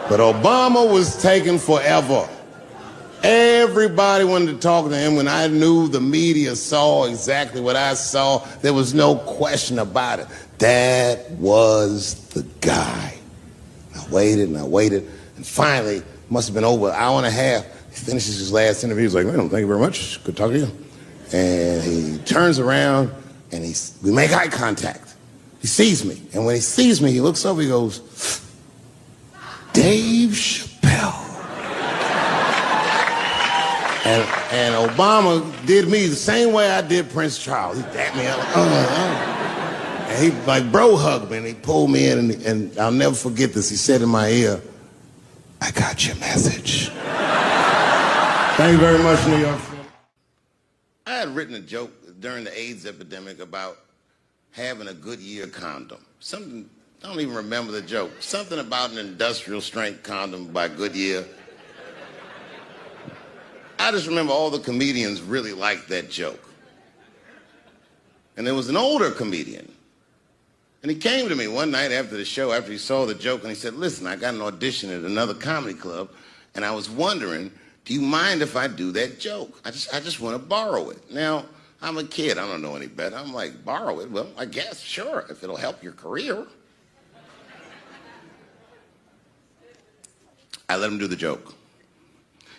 But Obama was taking forever. Everybody wanted to talk to him. When I knew the media saw exactly what I saw, there was no question about it. That was the guy. I waited, and finally, must have been over an hour and a half, he finishes his last interview. He's like, man, thank you very much. Good talking to you. And he turns around, and we make eye contact. He sees me, and when he sees me, he looks over, he goes, Dave Chappelle. And Obama did me the same way I did Prince Charles. He dapped me up, and he like bro hugged me, and he pulled me in, and I'll never forget this. He said in my ear, I got your message. Thank you very much, New York City. I had written a joke during the AIDS epidemic about having a Goodyear condom. Something, I don't even remember the joke. Something about an industrial strength condom by Goodyear. I just remember all the comedians really liked that joke. And there was an older comedian. And he came to me one night after the show, after he saw the joke, and he said, listen, I got an audition at another comedy club, and I was wondering, do you mind if I do that joke? I just want to borrow it. Now, I'm a kid. I don't know any better. I'm like, borrow it? Well, I guess, sure, if it'll help your career. I let him do the joke.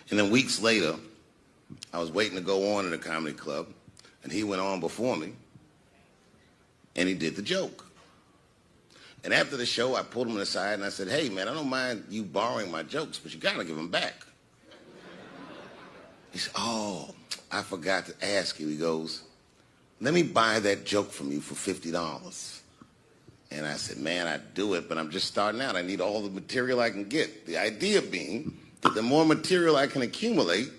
And then weeks later, I was waiting to go on at a comedy club, and he went on before me, and he did the joke. And after the show, I pulled him aside, and I said, hey, man, I don't mind you borrowing my jokes, but you got to give them back. He said, oh, I forgot to ask you. He goes, let me buy that joke from you for $50. And I said, man, I'd do it, but I'm just starting out. I need all the material I can get. The idea being that the more material I can accumulate,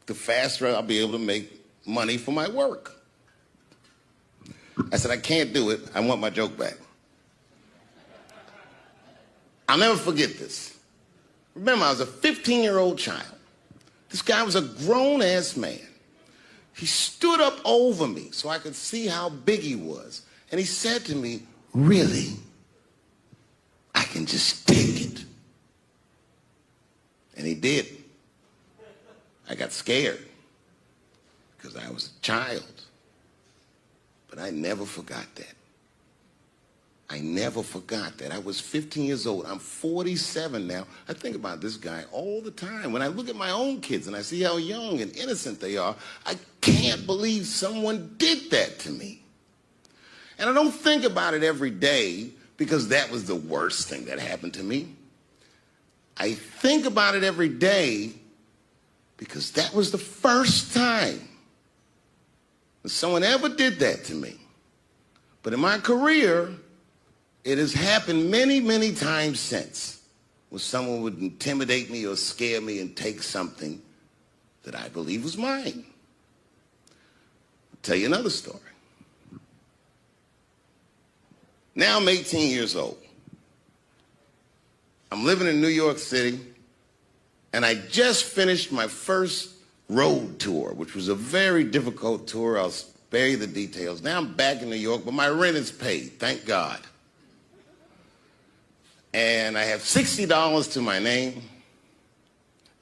the faster I'll be able to make money for my work. I said, I can't do it. I want my joke back. I'll never forget this. Remember, I was a 15-year-old child. This guy was a grown-ass man. He stood up over me so I could see how big he was. And he said to me, really? I can just take it. And he did. I got scared because I was a child. But I never forgot that. I never forgot that. I was 15 years old. I'm 47 now. I think about this guy all the time. When I look at my own kids and I see how young and innocent they are, I can't believe someone did that to me. And I don't think about it every day because that was the worst thing that happened to me. I think about it every day because that was the first time that someone ever did that to me. But in my career, it has happened many, many times since where someone would intimidate me or scare me and take something that I believe was mine. I'll tell you another story. Now I'm 18 years old. I'm living in New York City, and I just finished my first road tour, which was a very difficult tour. I'll spare you the details. Now I'm back in New York, but my rent is paid, thank God. And I have $60 to my name,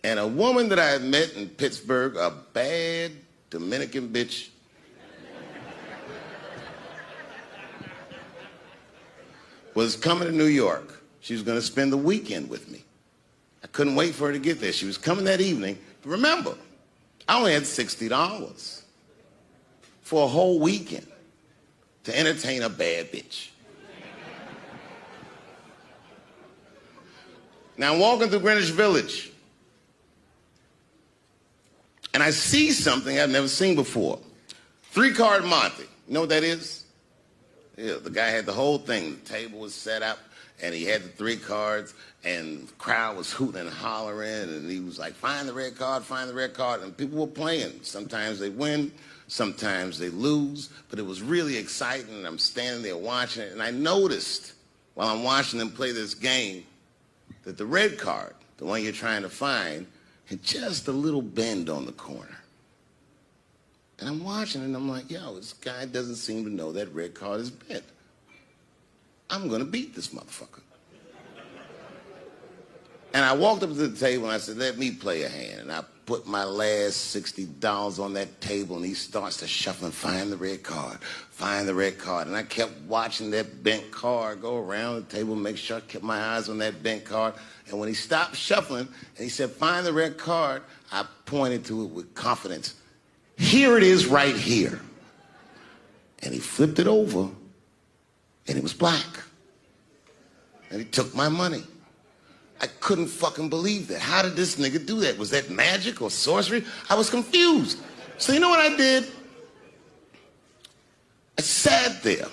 and a woman that I had met in Pittsburgh, a bad Dominican bitch, was coming to New York. She was going to spend the weekend with me. I couldn't wait for her to get there. She was coming that evening. But remember, I only had $60 for a whole weekend to entertain a bad bitch. Now I'm walking through Greenwich Village, and I see something I've never seen before. 3-card Monte. You know what that is? Yeah, the guy had the whole thing. The table was set up, and he had the 3 cards, and the crowd was hooting and hollering, and he was like, find the red card, find the red card, and people were playing. Sometimes they win, sometimes they lose, but it was really exciting, and I'm standing there watching it, and I noticed while I'm watching them play this game that the red card, the one you're trying to find, had just a little bend on the corner. And I'm watching it, and I'm like, yo, this guy doesn't seem to know that red card is bent. I'm going to beat this motherfucker. And I walked up to the table, and I said, let me play a hand. And I put my last $60 on that table, and he starts to shuffle and find the red card, find the red card. And I kept watching that bent card go around the table, make sure I kept my eyes on that bent card. And when he stopped shuffling, and he said, find the red card, I pointed to it with confidence. Here it is right here. And he flipped it over, and it was black. And he took my money. I couldn't fucking believe that. How did this nigga do that? Was that magic or sorcery? I was confused. So you know what I did? I sat there,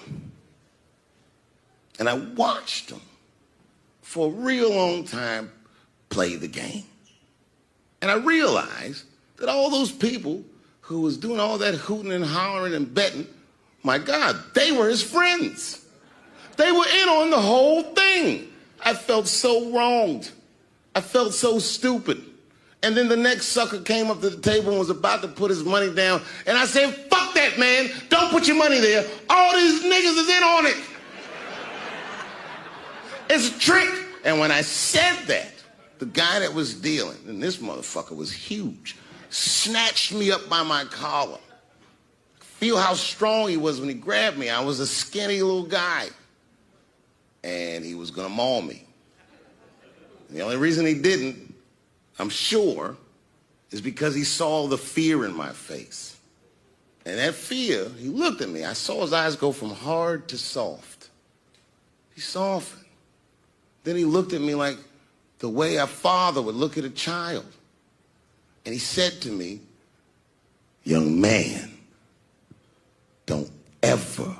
and I watched him for a real long time play the game. And I realized that all those people who was doing all that hooting and hollering and betting, my God, they were his friends. They were in on the whole thing. I felt so wronged. I felt so stupid. And then the next sucker came up to the table and was about to put his money down. And I said, fuck that, man. Don't put your money there. All these niggas is in on it. It's a trick. And when I said that, the guy that was dealing, and this motherfucker was huge, snatched me up by my collar. Feel how strong he was when he grabbed me. I was a skinny little guy. And he was gonna maul me. And the only reason he didn't, I'm sure, is because he saw the fear in my face. And that fear, he looked at me. I saw his eyes go from hard to soft. He softened. Then he looked at me like the way a father would look at a child. And he said to me, young man, don't ever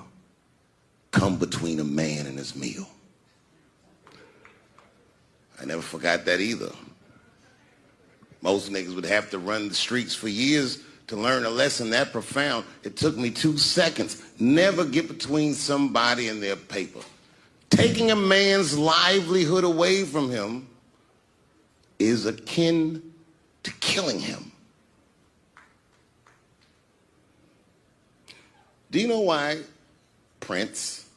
come between a man and his meal. I never forgot that either. Most niggas would have to run the streets for years to learn a lesson that profound. It took me 2 seconds. Never get between somebody and their paper. Taking a man's livelihood away from him is akin to killing him. Do you know why Prince,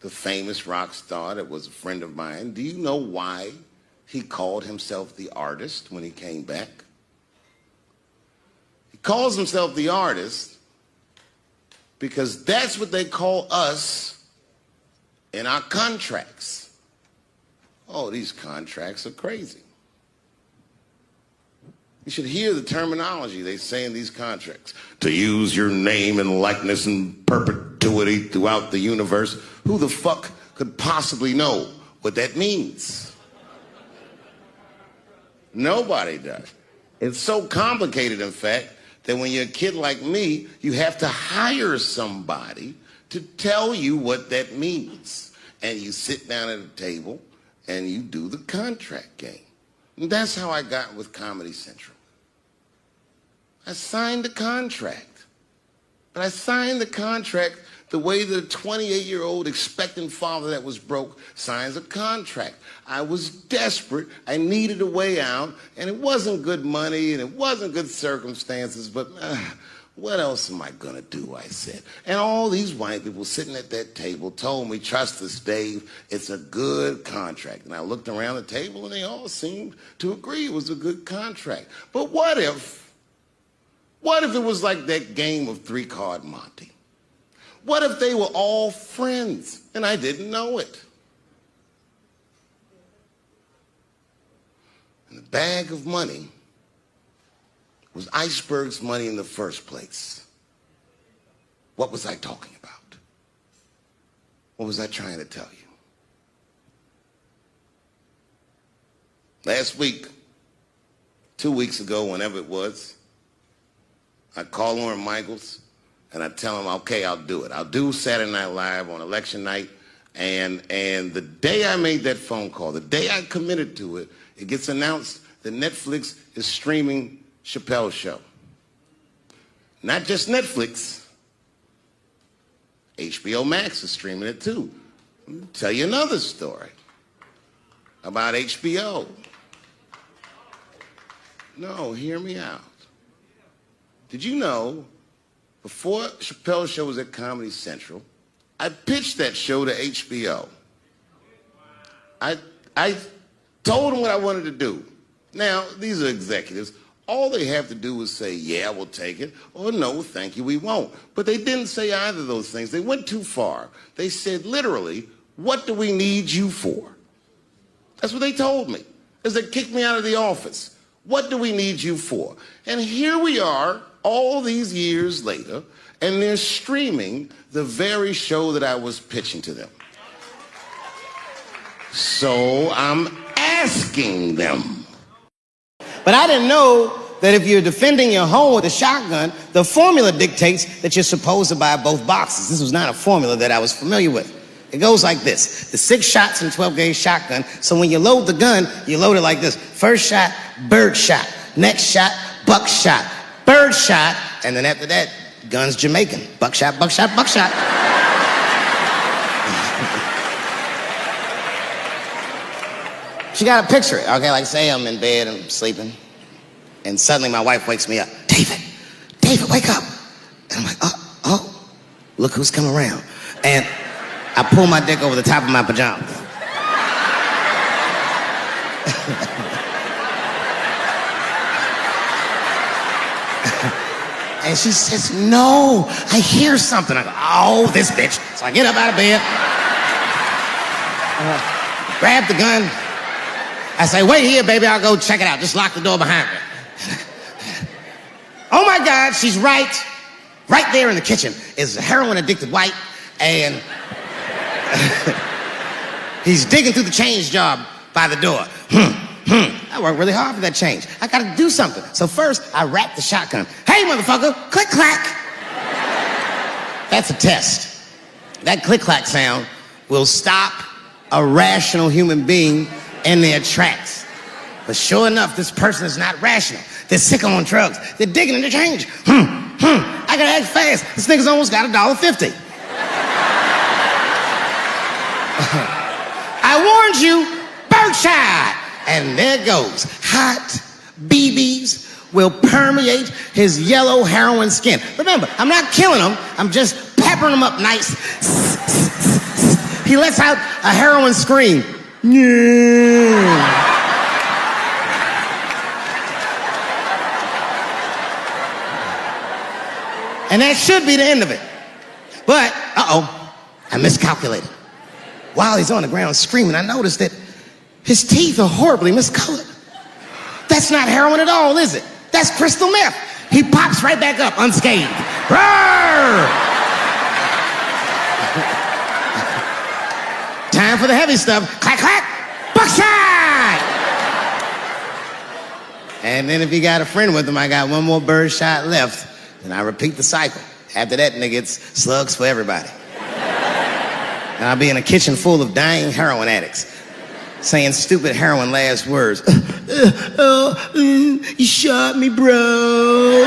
the famous rock star that was a friend of mine, do you know why he called himself the artist when he came back? He calls himself the artist because that's what they call us in our contracts. Oh, these contracts are crazy. You should hear the terminology they say in these contracts. To use your name and likeness in perpetuity throughout the universe. Who the fuck could possibly know what that means? Nobody does. It's so complicated, in fact, that when you're a kid like me, you have to hire somebody to tell you what that means. And you sit down at a table and you do the contract game. And that's how I got with Comedy Central. I signed the contract. But I signed the contract the way that a 28-year-old expectant father that was broke signs a contract. I was desperate. I needed a way out. And it wasn't good money and it wasn't good circumstances. But what else am I going to do, I said. And all these white people sitting at that table told me, trust us, Dave, it's a good contract. And I looked around the table and they all seemed to agree it was a good contract. But what if it was like that game of 3-Card Monte? What if they were all friends and I didn't know it? And the bag of money was Iceberg's money in the first place. What was I talking about? What was I trying to tell you? Last week, 2 weeks ago, whenever it was, I call Lorne Michaels and I tell him, okay, I'll do it. I'll do Saturday Night Live on election night. And the day I made that phone call, the day I committed to it, it gets announced that Netflix is streaming Chappelle's show. Not just Netflix. HBO Max is streaming it too. Let me tell you another story about HBO. No, hear me out. Did you know, before Chappelle's show was at Comedy Central, I pitched that show to HBO. I told them what I wanted to do. Now, these are executives. All they have to do is say, yeah, we'll take it, or no, thank you, we won't. But they didn't say either of those things. They went too far. They said, literally, what do we need you for? That's what they told me, as they kicked me out of the office. What do we need you for? And here we are, all these years later, and they're streaming the very show that I was pitching to them. So I'm asking them. But I didn't know that if you're defending your home with a shotgun, the formula dictates that you're supposed to buy both boxes. This was not a formula that I was familiar with. It goes like this. The 6 shots in 12-gauge shotgun, so when you load the gun, you load it like this. First shot, bird shot. Next shot, buck shot. bird shot, and then after that, guns Jamaican. Buckshot, buckshot, buckshot. She got to picture it. Okay, like say I'm in bed and I'm sleeping, and suddenly my wife wakes me up. David, wake up. And I'm like, oh, look who's come around. And I pull my dick over the top of my pajamas. And she says, no, I hear something. I go, oh, this bitch. So I get up out of bed, grab the gun. I say, wait here, baby, I'll go check it out. Just lock the door behind me. Oh my God, she's right there in the kitchen is a heroin-addicted white, and he's digging through the change jar by the door. I worked really hard for that change. I gotta do something. So first, I wrap the shotgun. Hey, motherfucker, click, clack. That's a test. That click, clack sound will stop a rational human being in their tracks. But sure enough, this person is not rational. They're sick on drugs. They're digging in the change. I gotta act fast. This nigga's almost got $1.50. I warned you, birdshot. And there goes. Hot BBs will permeate his yellow heroin skin. Remember, I'm not killing him. I'm just peppering him up nice. He lets out a heroin scream. And that should be the end of it. But, I miscalculated. While he's on the ground screaming, I noticed that his teeth are horribly miscolored. That's not heroin at all, is it? That's crystal meth. He pops right back up, unscathed. Roar! Time for the heavy stuff. Clack, clack, buckshot! And then if he got a friend with him, I got one more bird shot left, and I repeat the cycle. After that, nigga, it's slugs for everybody. And I'll be in a kitchen full of dying heroin addicts, saying stupid heroin last words. You shot me, bro.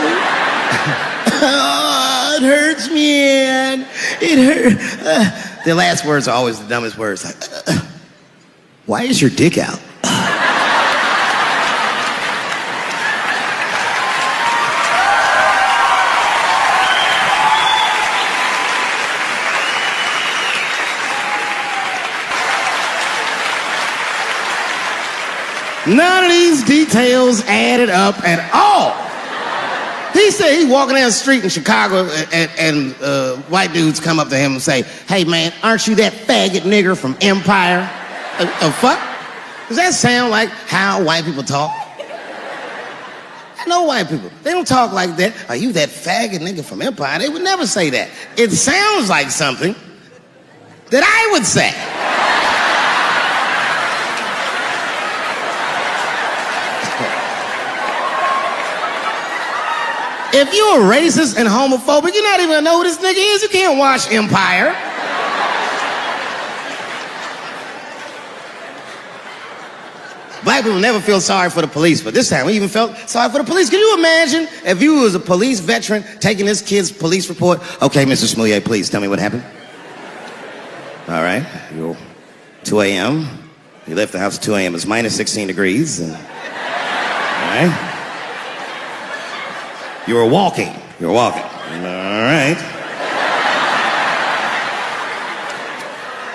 Oh, it hurts me, man. It hurt. Their last words are always the dumbest words. Like, why is your dick out? None of these details added up at all. He said he walking down the street in Chicago and white dudes come up to him and say, hey man, aren't you that faggot nigger from Empire? Fuck? Does that sound like how white people talk? I know white people. They don't talk like that. Are you that faggot nigger from Empire? They would never say that. It sounds like something that I would say. If you're racist and homophobic, you're not even gonna know who this nigga is. You can't watch Empire. Black people never feel sorry for the police, but this time we even felt sorry for the police. Can you imagine if you was a police veteran taking this kid's police report? Okay, Mr. Smouillet, please tell me what happened. All right, 2 a.m. You left the house at 2 a.m. It's minus 16 degrees. All right. You were walking. All right.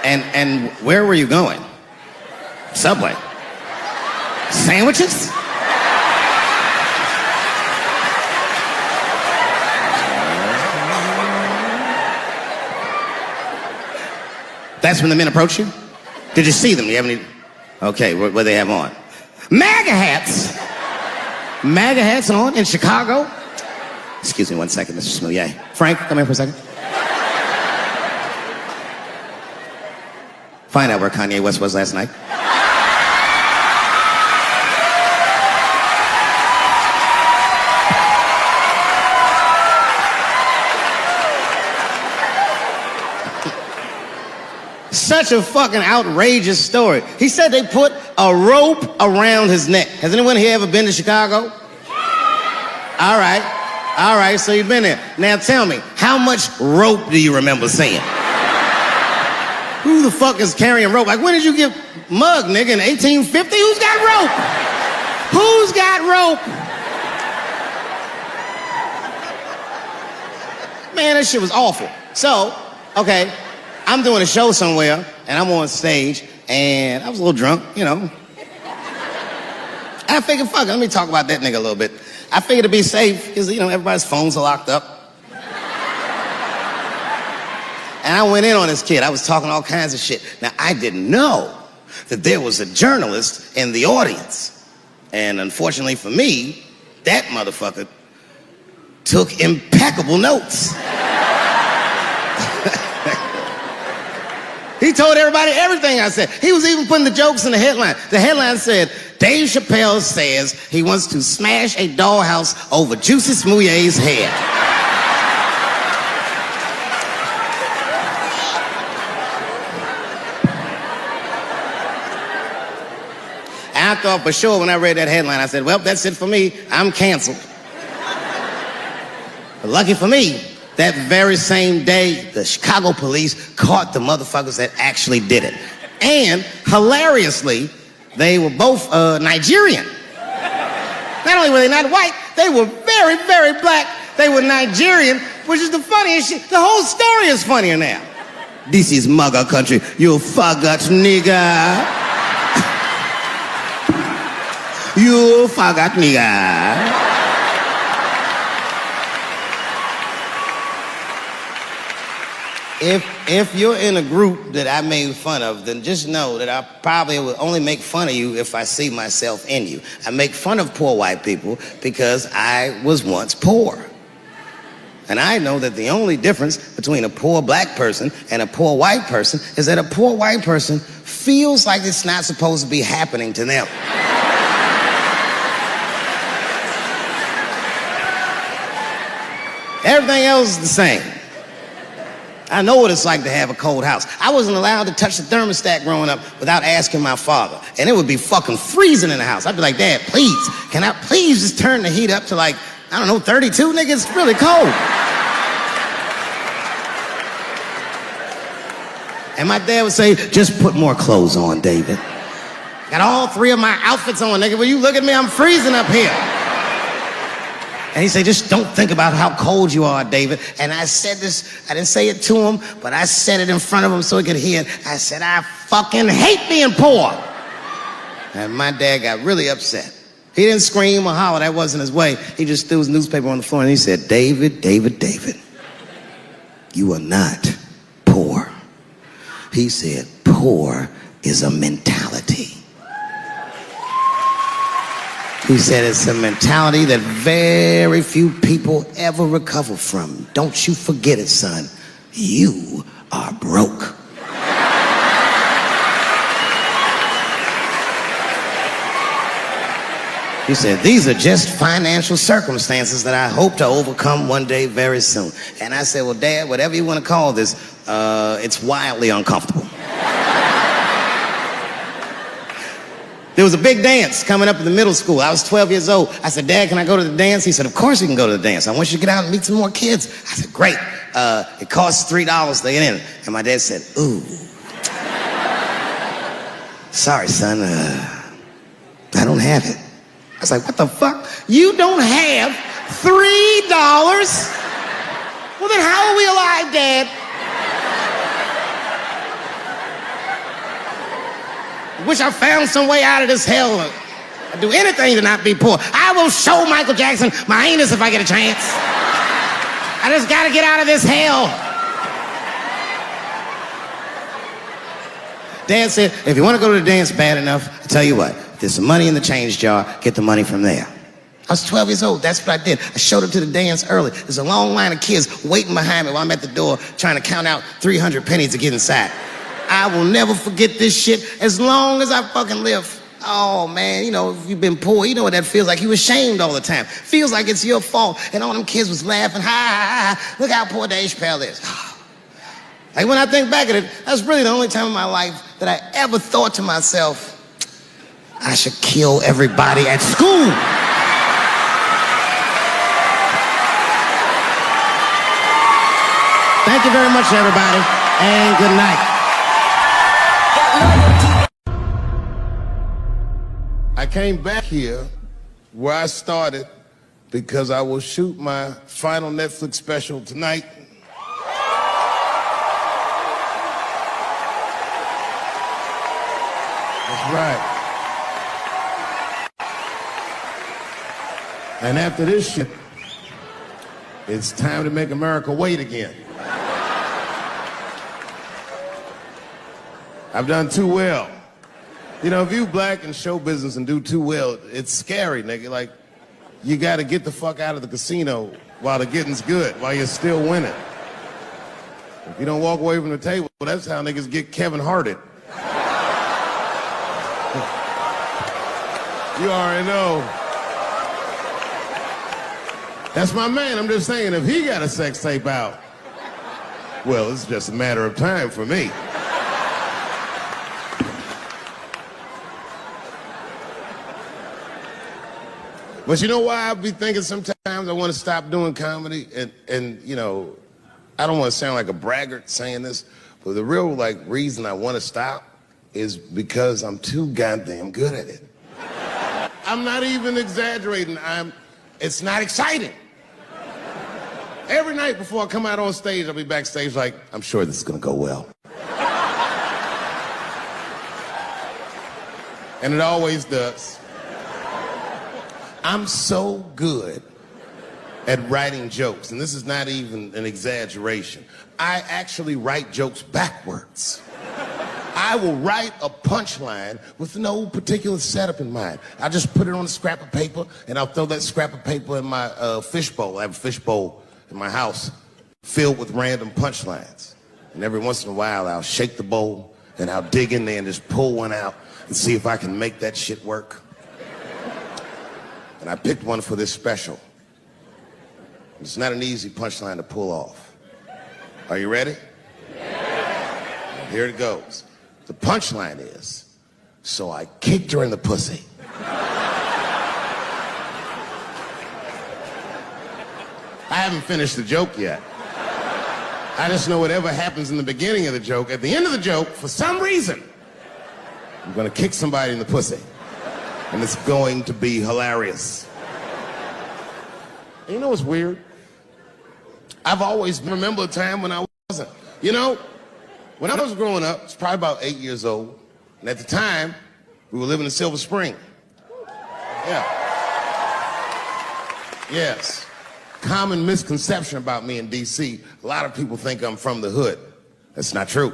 And where were you going? Subway. Sandwiches? That's when the men approached you? Did you see them? Do you have any? Okay, what do they have on? MAGA hats! MAGA hats on in Chicago? Excuse me 1 second, Mr. Smouillet. Frank, come here for a second. Find out where Kanye West was last night. Such a fucking outrageous story. He said they put a rope around his neck. Has anyone here ever been to Chicago? All right. All right, so you've been there. Now tell me, how much rope do you remember seeing? Who the fuck is carrying rope? Like, when did you get mugged, nigga? In 1850? Who's got rope? Who's got rope? Man, that shit was awful. So, okay, I'm doing a show somewhere, and I'm on stage, and I was a little drunk, you know. And I figured, fuck it, let me talk about that nigga a little bit. I figured to be safe, because, you know, everybody's phones are locked up. And I went in on this kid. I was talking all kinds of shit. Now, I didn't know that there was a journalist in the audience. And unfortunately for me, that motherfucker took impeccable notes. He told everybody everything I said. He was even putting the jokes in the headline. The headline said, Dave Chappelle says he wants to smash a dollhouse over Juicy Smouye's head. And I thought for sure when I read that headline, I said, well, that's it for me. I'm canceled. But lucky for me, that very same day, the Chicago police caught the motherfuckers that actually did it. And hilariously, they were both Nigerian. Not only were they not white, they were very, very black. They were Nigerian, which is the funniest shit. The whole story is funnier now. This is mugger country, you faggot nigga. You faggot nigga. If you're in a group that I made fun of, then just know that I probably will only make fun of you if I see myself in you. I make fun of poor white people because I was once poor. And I know that the only difference between a poor black person and a poor white person is that a poor white person feels like it's not supposed to be happening to them. Everything else is the same. I know what it's like to have a cold house. I wasn't allowed to touch the thermostat growing up without asking my father. And it would be fucking freezing in the house. I'd be like, Dad, please, can I please just turn the heat up to like, I don't know, 32? Nigga, it's really cold. And my dad would say, just put more clothes on, David. Got all three of my outfits on, nigga. When you look at me, I'm freezing up here. And he said, just don't think about how cold you are, David. And I said this, I didn't say it to him, but I said it in front of him so he could hear it. I said, I fucking hate being poor. And my dad got really upset. He didn't scream or holler, that wasn't his way. He just threw his newspaper on the floor and he said, David, David, David, you are not poor. He said, poor is a mentality. He said it's a mentality that very few people ever recover from. Don't you forget it, son. You are broke. He said, these are just financial circumstances that I hope to overcome one day very soon. And I said, well, Dad, whatever you want to call this, it's wildly uncomfortable. There was a big dance coming up in the middle school. I was 12 years old. I said, Dad, can I go to the dance? He said, of course you can go to the dance. I want you to get out and meet some more kids. I said, great. It costs $3 to get in. And my dad said, ooh. Sorry, son. I don't have it. I was like, what the fuck? You don't have $3? Well, then how are we alive, Dad? I wish I found some way out of this hell. I'd do anything to not be poor. I will show Michael Jackson my anus if I get a chance. I just gotta get out of this hell. Dad said, if you want to go to the dance bad enough, I'll tell you what, there's some money in the change jar, get the money from there. I was 12 years old, that's what I did. I showed up to the dance early. There's a long line of kids waiting behind me while I'm at the door trying to count out 300 pennies to get inside. I will never forget this shit as long as I fucking live. Oh, man, you know, if you've been poor, you know what that feels like. You ashamed all the time. Feels like it's your fault. And all them kids was laughing, ha, ha, ha. Look how poor Dave Chappelle is. Like, when I think back at it, that's really the only time in my life that I ever thought to myself, I should kill everybody at school. Thank you very much, everybody, and good night. I came back here where I started because I will shoot my final Netflix special tonight. That's right. And after this shit, it's time to make America wait again. I've done too well. You know, if you black in show business and do too well, it's scary, nigga. Like, you gotta get the fuck out of the casino while the getting's good, while you're still winning. If you don't walk away from the table, that's how niggas get Kevin Harted. You already know. That's my man. I'm just saying, if he got a sex tape out, well, it's just a matter of time for me. But you know why I be thinking sometimes I want to stop doing comedy? And you know, I don't want to sound like a braggart saying this, but the real like reason I want to stop is because I'm too goddamn good at it. I'm not even exaggerating. It's not exciting. Every night before I come out on stage, I'll be backstage like, I'm sure this is gonna go well. And it always does. I'm so good at writing jokes, and this is not even an exaggeration. I actually write jokes backwards. I will write a punchline with no particular setup in mind. I just put it on a scrap of paper, and I'll throw that scrap of paper in my fishbowl. I have a fishbowl in my house filled with random punchlines. And every once in a while, I'll shake the bowl, and I'll dig in there and just pull one out and see if I can make that shit work. And I picked one for this special. It's not an easy punchline to pull off. Are you ready? Yeah. Here it goes. The punchline is, so I kicked her in the pussy. I haven't finished the joke yet. I just know whatever happens in the beginning of the joke, at the end of the joke, for some reason, I'm gonna kick somebody in the pussy. And it's going to be hilarious. And you know what's weird? I've always remembered a time when I wasn't. You know, when I was growing up, I was probably about 8 years old, and at the time, we were living in Silver Spring. Yeah. Yes. Common misconception about me in D.C. A lot of people think I'm from the hood. That's not true.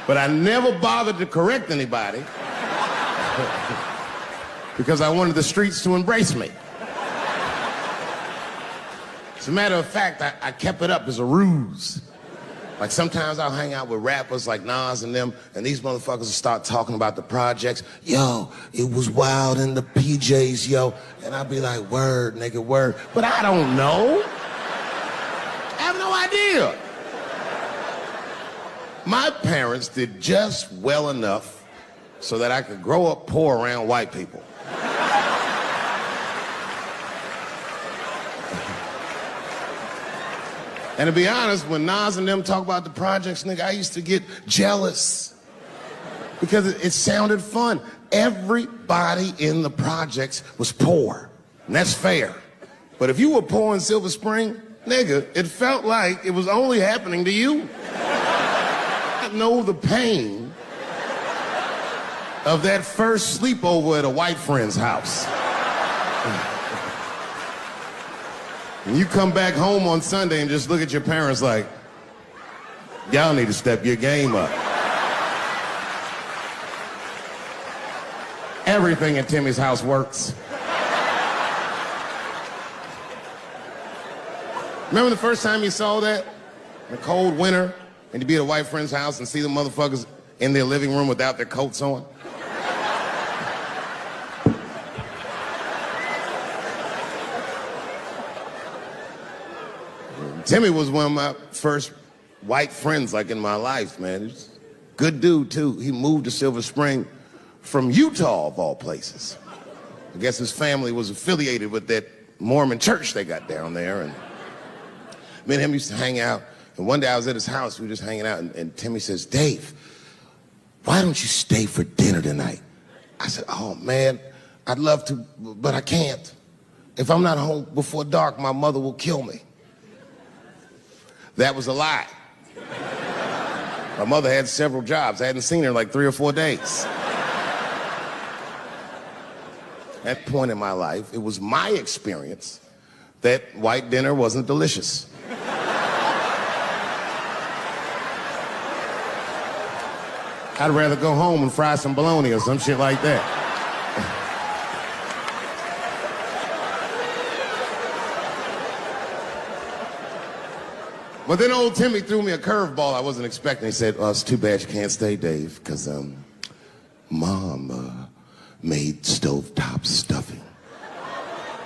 But I never bothered to correct anybody because I wanted the streets to embrace me. As a matter of fact, I kept it up as a ruse. Like sometimes I'll hang out with rappers like Nas and them, and these motherfuckers will start talking about the projects. Yo, it was wild in the PJs, yo. And I'll be like, word, nigga, word. But I don't know. I have no idea. My parents did just well enough so that I could grow up poor around white people. And to be honest, when Nas and them talk about the projects, nigga, I used to get jealous because it sounded fun. Everybody in the projects was poor, and that's fair. But if you were poor in Silver Spring, nigga, it felt like it was only happening to you. I know the pain of that first sleepover at a white friend's house. And you come back home on Sunday and just look at your parents like, y'all need to step your game up. Everything in Timmy's house works. Remember the first time you saw that? In a cold winter, and you'd be at a white friend's house and see the motherfuckers in their living room without their coats on? Timmy was one of my first white friends, like, in my life, man. He's a good dude, too. He moved to Silver Spring from Utah, of all places. I guess his family was affiliated with that Mormon church they got down there. And Me and him used to hang out. And one day I was at his house, we were just hanging out, and Timmy says, Dave, why don't you stay for dinner tonight? I said, oh man, I'd love to, but I can't. If I'm not home before dark, my mother will kill me. That was a lie. My mother had several jobs. I hadn't seen her in like 3 or 4 days. At that point in my life, it was my experience that white dinner wasn't delicious. I'd rather go home and fry some bologna or some shit like that. But then old Timmy threw me a curveball I wasn't expecting. He said, oh, it's too bad you can't stay, Dave, because Mom made stovetop stuffing.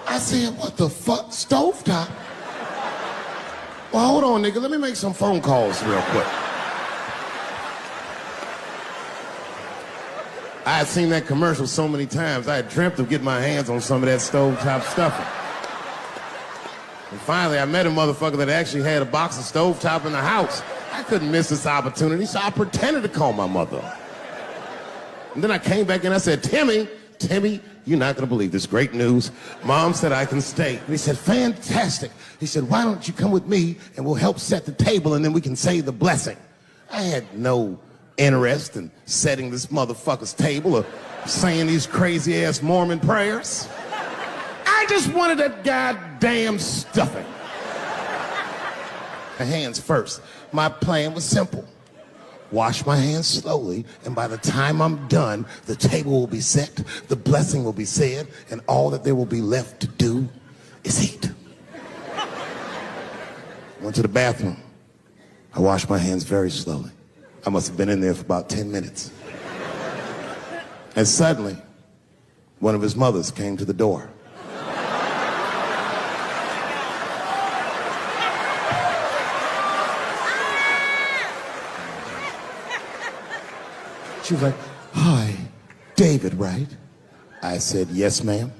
I said, what the fuck, stovetop? Well, hold on, nigga, let me make some phone calls real quick. I had seen that commercial so many times, I had dreamt of getting my hands on some of that stovetop stuffing. And finally, I met a motherfucker that actually had a box of stovetop in the house. I couldn't miss this opportunity, so I pretended to call my mother. And then I came back and I said, Timmy, you're not gonna believe this great news. Mom said I can stay. And he said, fantastic. He said, why don't you come with me and we'll help set the table and then we can say the blessing. I had no interest in setting this motherfucker's table or saying these crazy ass Mormon prayers. I just wanted that goddamn stuffing. My hands first. My plan was simple. Wash my hands slowly, and by the time I'm done, the table will be set, the blessing will be said, and all that there will be left to do is eat. Went to the bathroom. I washed my hands very slowly. I must have been in there for about 10 minutes. And suddenly, one of his mothers came to the door. She was like, hi, David, right? I said, yes, ma'am.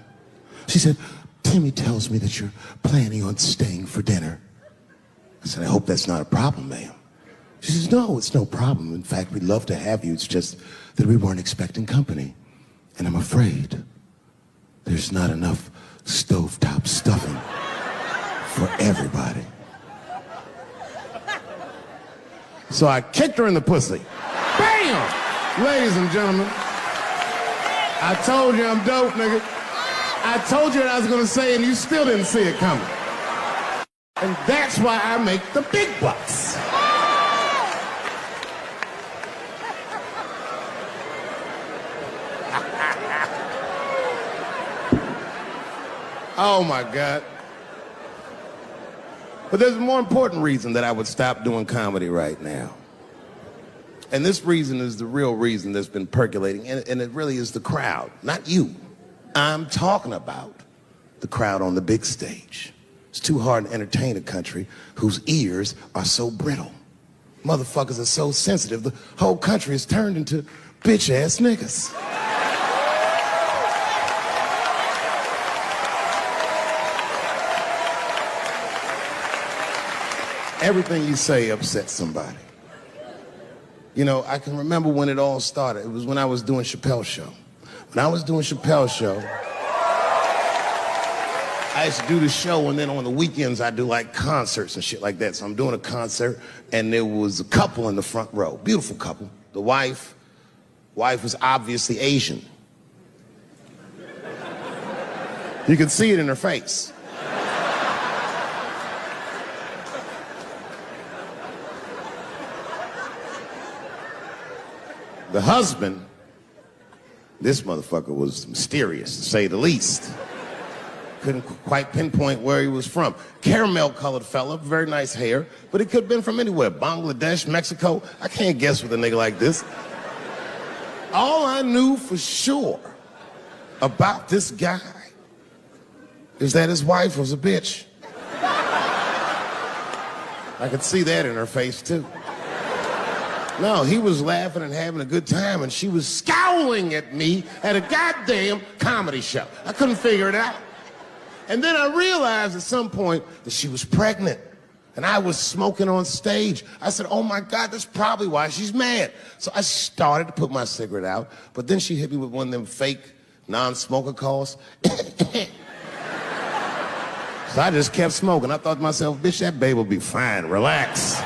She said, Timmy tells me that you're planning on staying for dinner. I said, I hope that's not a problem, ma'am. She says, no, it's no problem. In fact, we'd love to have you. It's just that we weren't expecting company. And I'm afraid there's not enough stovetop stuffing for everybody. So I kicked her in the pussy. Bam! Ladies and gentlemen, I told you I'm dope, nigga. I told you what I was gonna say and you still didn't see it coming. And that's why I make the big bucks. Oh my God. But there's a more important reason that I would stop doing comedy right now. And this reason is the real reason that's been percolating, and it really is the crowd, not you. I'm talking about the crowd on the big stage. It's too hard to entertain a country whose ears are so brittle. Motherfuckers are so sensitive, the whole country is turned into bitch-ass niggas. Everything you say upsets somebody. You know, I can remember when it all started. It was when I was doing Chappelle's show. When I was doing Chappelle's show, I used to do the show, and then on the weekends I do like concerts and shit like that. So I'm doing a concert, and there was a couple in the front row, beautiful couple. The wife was obviously Asian. You could see it in her face. The husband, this motherfucker was mysterious, to say the least. Couldn't quite pinpoint where he was from. Caramel-colored fella, very nice hair, but he could have been from anywhere. Bangladesh, Mexico. I can't guess with a nigga like this. All I knew for sure about this guy is that his wife was a bitch. I could see that in her face, too. No, he was laughing and having a good time, and she was scowling at me at a goddamn comedy show. I couldn't figure it out. And then I realized at some point that she was pregnant. And I was smoking on stage. I said, oh my God, that's probably why she's mad. So I started to put my cigarette out, but then she hit me with one of them fake non-smoker calls. So I just kept smoking. I thought to myself, bitch, that babe will be fine, relax.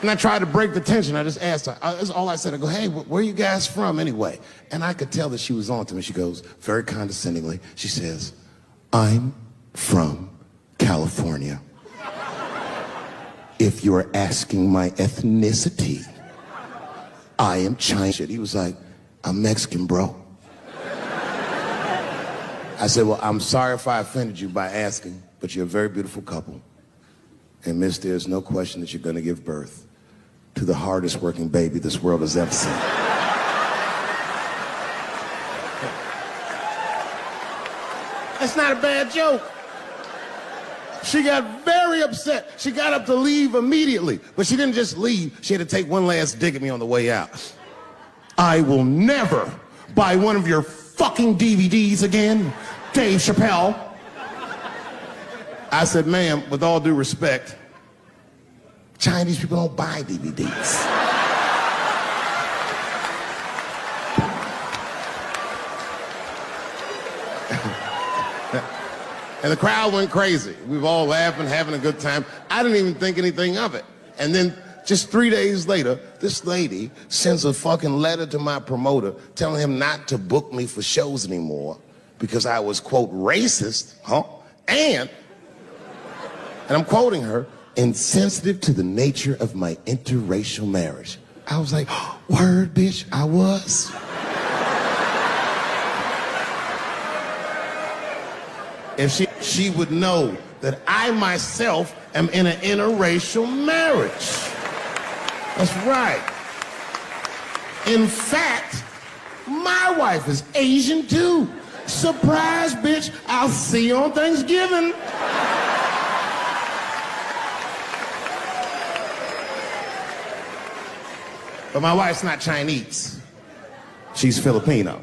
And I tried to break the tension. I just asked her, that's all I said. I go, hey, where are you guys from anyway? And I could tell that she was on to me. She goes, very condescendingly, she says, I'm from California. If you're asking my ethnicity, I am Chinese. He was like, I'm Mexican, bro. I said, well, I'm sorry if I offended you by asking, but you're a very beautiful couple. And miss, there's no question that you're going to give birth to the hardest working baby this world has ever seen. That's not a bad joke. She got very upset. She got up to leave immediately, but she didn't just leave. She had to take one last dig at me on the way out. I will never buy one of your fucking DVDs again, Dave Chappelle. I said, ma'am, with all due respect, Chinese people don't buy DVDs. And the crowd went crazy. We were all laughing, having a good time. I didn't even think anything of it. And then just 3 days later, this lady sends a fucking letter to my promoter telling him not to book me for shows anymore because I was, quote, racist, and I'm quoting her, insensitive to the nature of my interracial marriage. I was like, word, bitch, I was. If she would know that I myself am in an interracial marriage. That's right. In fact, my wife is Asian too. Surprise, bitch, I'll see you on Thanksgiving. But my wife's not Chinese. She's Filipino.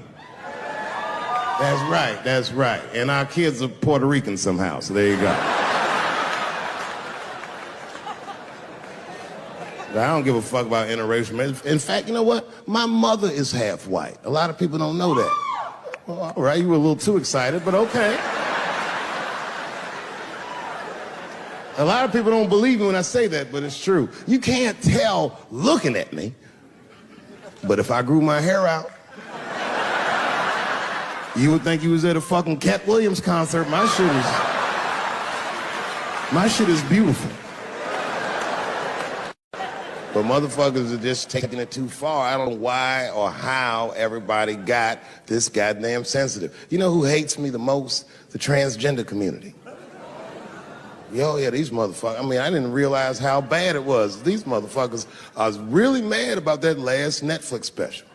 That's right. And our kids are Puerto Rican somehow, so there you go. But I don't give a fuck about interracial marriage. In fact, you know what? My mother is half white. A lot of people don't know that. Well, all right, you were a little too excited, but okay. A lot of people don't believe me when I say that, but it's true. You can't tell looking at me, but if I grew my hair out, you would think you was at a fucking Cat Williams concert. My shit is beautiful. But motherfuckers are just taking it too far. I don't know why or how everybody got this goddamn sensitive. You know who hates me the most? The transgender community. Yo, yeah, these motherfuckers. I mean, I didn't realize how bad it was. These motherfuckers are really mad about that last Netflix special.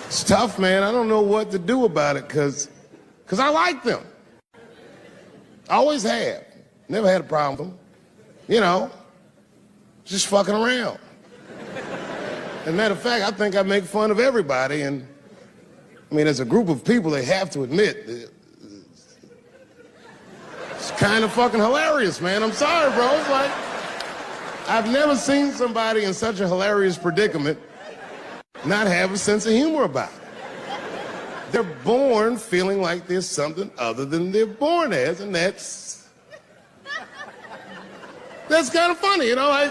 It's tough, man. I don't know what to do about it because I like them. I always have. Never had a problem with them. You know, just fucking around. As a matter of fact, I think I make fun of everybody. And I mean, as a group of people, they have to admit, it's kind of fucking hilarious, man. I'm sorry, bro. It's like, I've never seen somebody in such a hilarious predicament not have a sense of humor about it. They're born feeling like there's something other than they're born as, and that's kind of funny, you know? I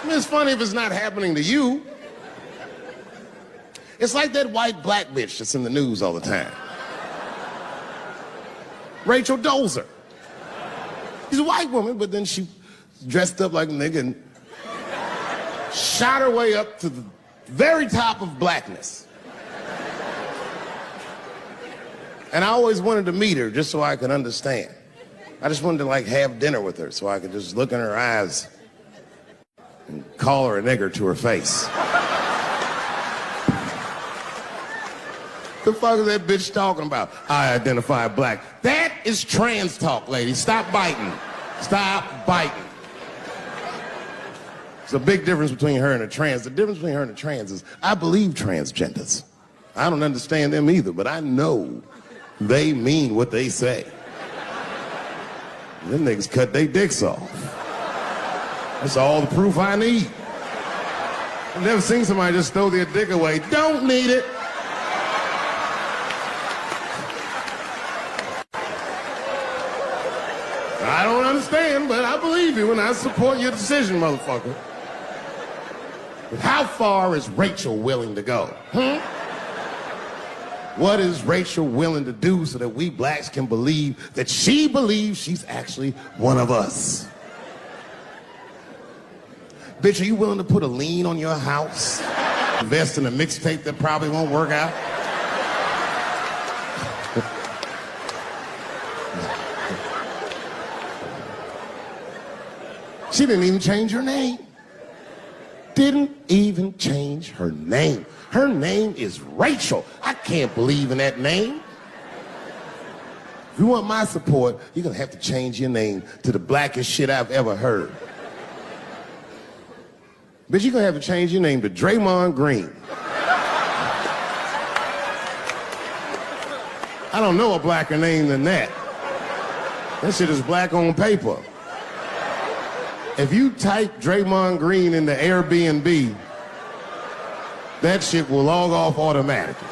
mean, it's funny if it's not happening to you. It's like that white black bitch that's in the news all the time. Rachel Dolezal. She's a white woman, but then she dressed up like a nigga and shot her way up to the very top of blackness. And I always wanted to meet her just so I could understand. I just wanted to like have dinner with her so I could just look in her eyes and call her a nigger to her face. The fuck is that bitch talking about? I identify black. That is trans talk, lady. Stop biting. Stop biting. There's a big difference between her and a trans. The difference between her and a trans is I believe transgenders. I don't understand them either, but I know they mean what they say. Them niggas cut their dicks off. That's all the proof I need. I've never seen somebody just throw their dick away. Don't need it. I don't understand, but I believe you and I support your decision, motherfucker. But how far is Rachel willing to go? What is Rachel willing to do so that we blacks can believe that she believes she's actually one of us? Bitch, are you willing to put a lien on your house? Invest in a mixtape that probably won't work out? She didn't even change her name. Didn't even change her name. Her name is Rachel. I can't believe in that name. If you want my support, you're gonna have to change your name to the blackest shit I've ever heard. Bitch, you're gonna have to change your name to Draymond Green. I don't know a blacker name than that. That shit is black on paper. If you type Draymond Green into Airbnb, that shit will log off automatically.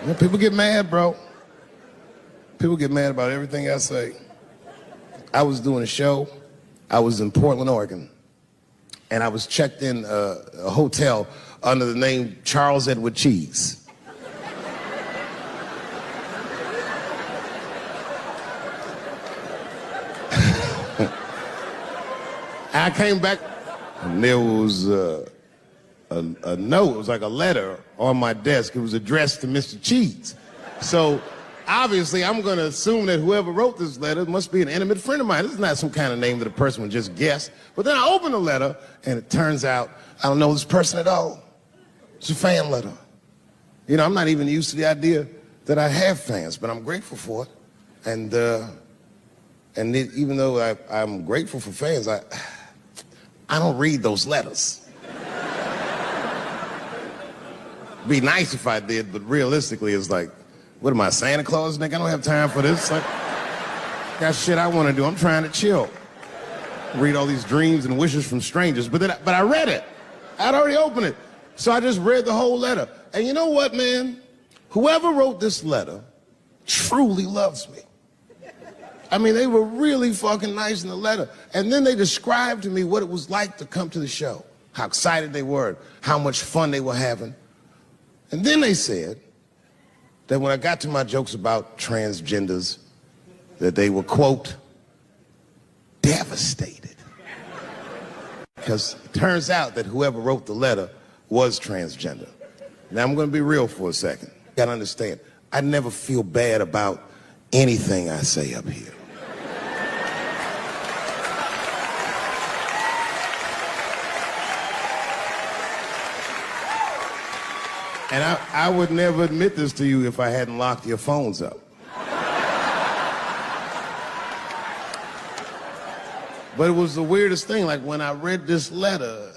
Yeah, people get mad, bro. People get mad about everything I say. I was doing a show. I was in Portland, Oregon. And I was checked in a hotel under the name Charles Edward Cheese. I came back and there was a note. It was like a letter on my desk. It was addressed to Mr. Cheese. So obviously I'm going to assume that whoever wrote this letter must be an intimate friend of mine. This is not some kind of name that a person would just guess. But then I open the letter and it turns out I don't know this person at all. It's a fan letter. You know, I'm not even used to the idea that I have fans, but I'm grateful for it. And even though I'm grateful for fans, I don't read those letters. Be nice if I did, but realistically, it's like, what am I, Santa Claus, nigga? I don't have time for this. Like, got shit I want to do. I'm trying to chill. Read all these dreams and wishes from strangers, but I read it. I'd already opened it. So I just read the whole letter. And you know what, man? Whoever wrote this letter truly loves me. I mean, they were really fucking nice in the letter. And then they described to me what it was like to come to the show, how excited they were, how much fun they were having. And then they said that when I got to my jokes about transgenders, that they were, quote, devastated. Because it turns out that whoever wrote the letter was transgender. Now, I'm going to be real for a second. You got to understand, I never feel bad about anything I say up here. And I would never admit this to you if I hadn't locked your phones up. But it was the weirdest thing. Like, when I read this letter,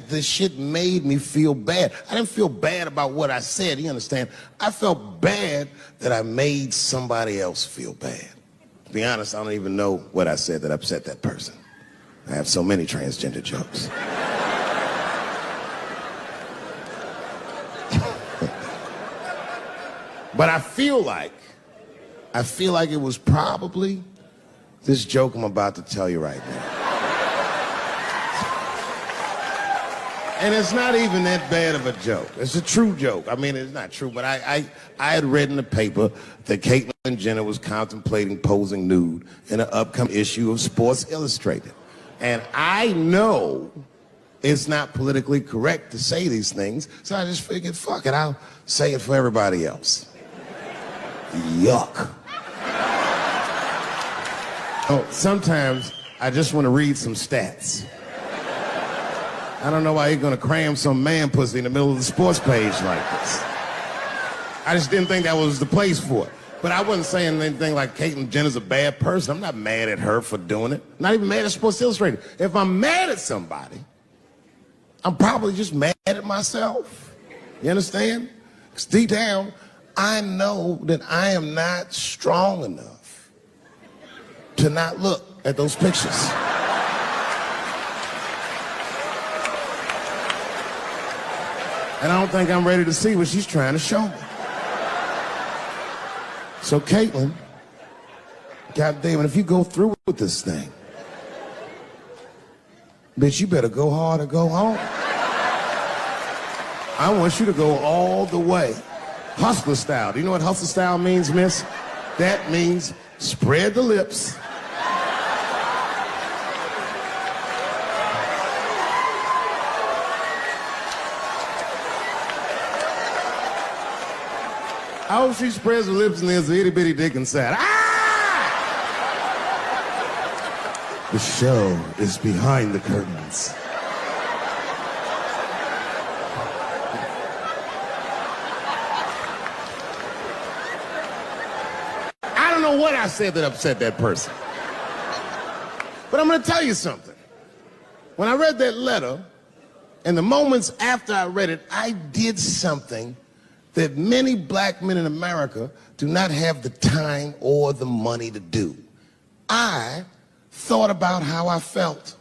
the shit made me feel bad. I didn't feel bad about what I said, you understand? I felt bad that I made somebody else feel bad. To be honest, I don't even know what I said that upset that person. I have so many transgender jokes. But I feel like it was probably this joke I'm about to tell you right now. And it's not even that bad of a joke. It's a true joke. I mean, it's not true, but I had read in the paper that Caitlyn Jenner was contemplating posing nude in an upcoming issue of Sports Illustrated. And I know it's not politically correct to say these things, so I just figured, fuck it, I'll say it for everybody else. Yuck. Oh, sometimes I just want to read some stats. I don't know why you're going to cram some man pussy in the middle of the sports page like this. I just didn't think that was the place for it. But I wasn't saying anything like Caitlyn Jenner's a bad person. I'm not mad at her for doing it. Not even mad at Sports Illustrated. If I'm mad at somebody, I'm probably just mad at myself. You understand? Because deep down, I know that I am not strong enough to not look at those pictures. And I don't think I'm ready to see what she's trying to show me. So Caitlyn, God damn it, if you go through with this thing, bitch, you better go hard or go home. I want you to go all the way. Hustler style. Do you know what hustler style means, miss? That means spread the lips. I hope she spreads her lips and there's an itty bitty dick inside. Ah! The show is behind the curtains. I don't know what I said that upset that person. But I'm gonna tell you something. When I read that letter, and the moments after I read it, I did something that many black men in America do not have the time or the money to do. I thought about how I felt.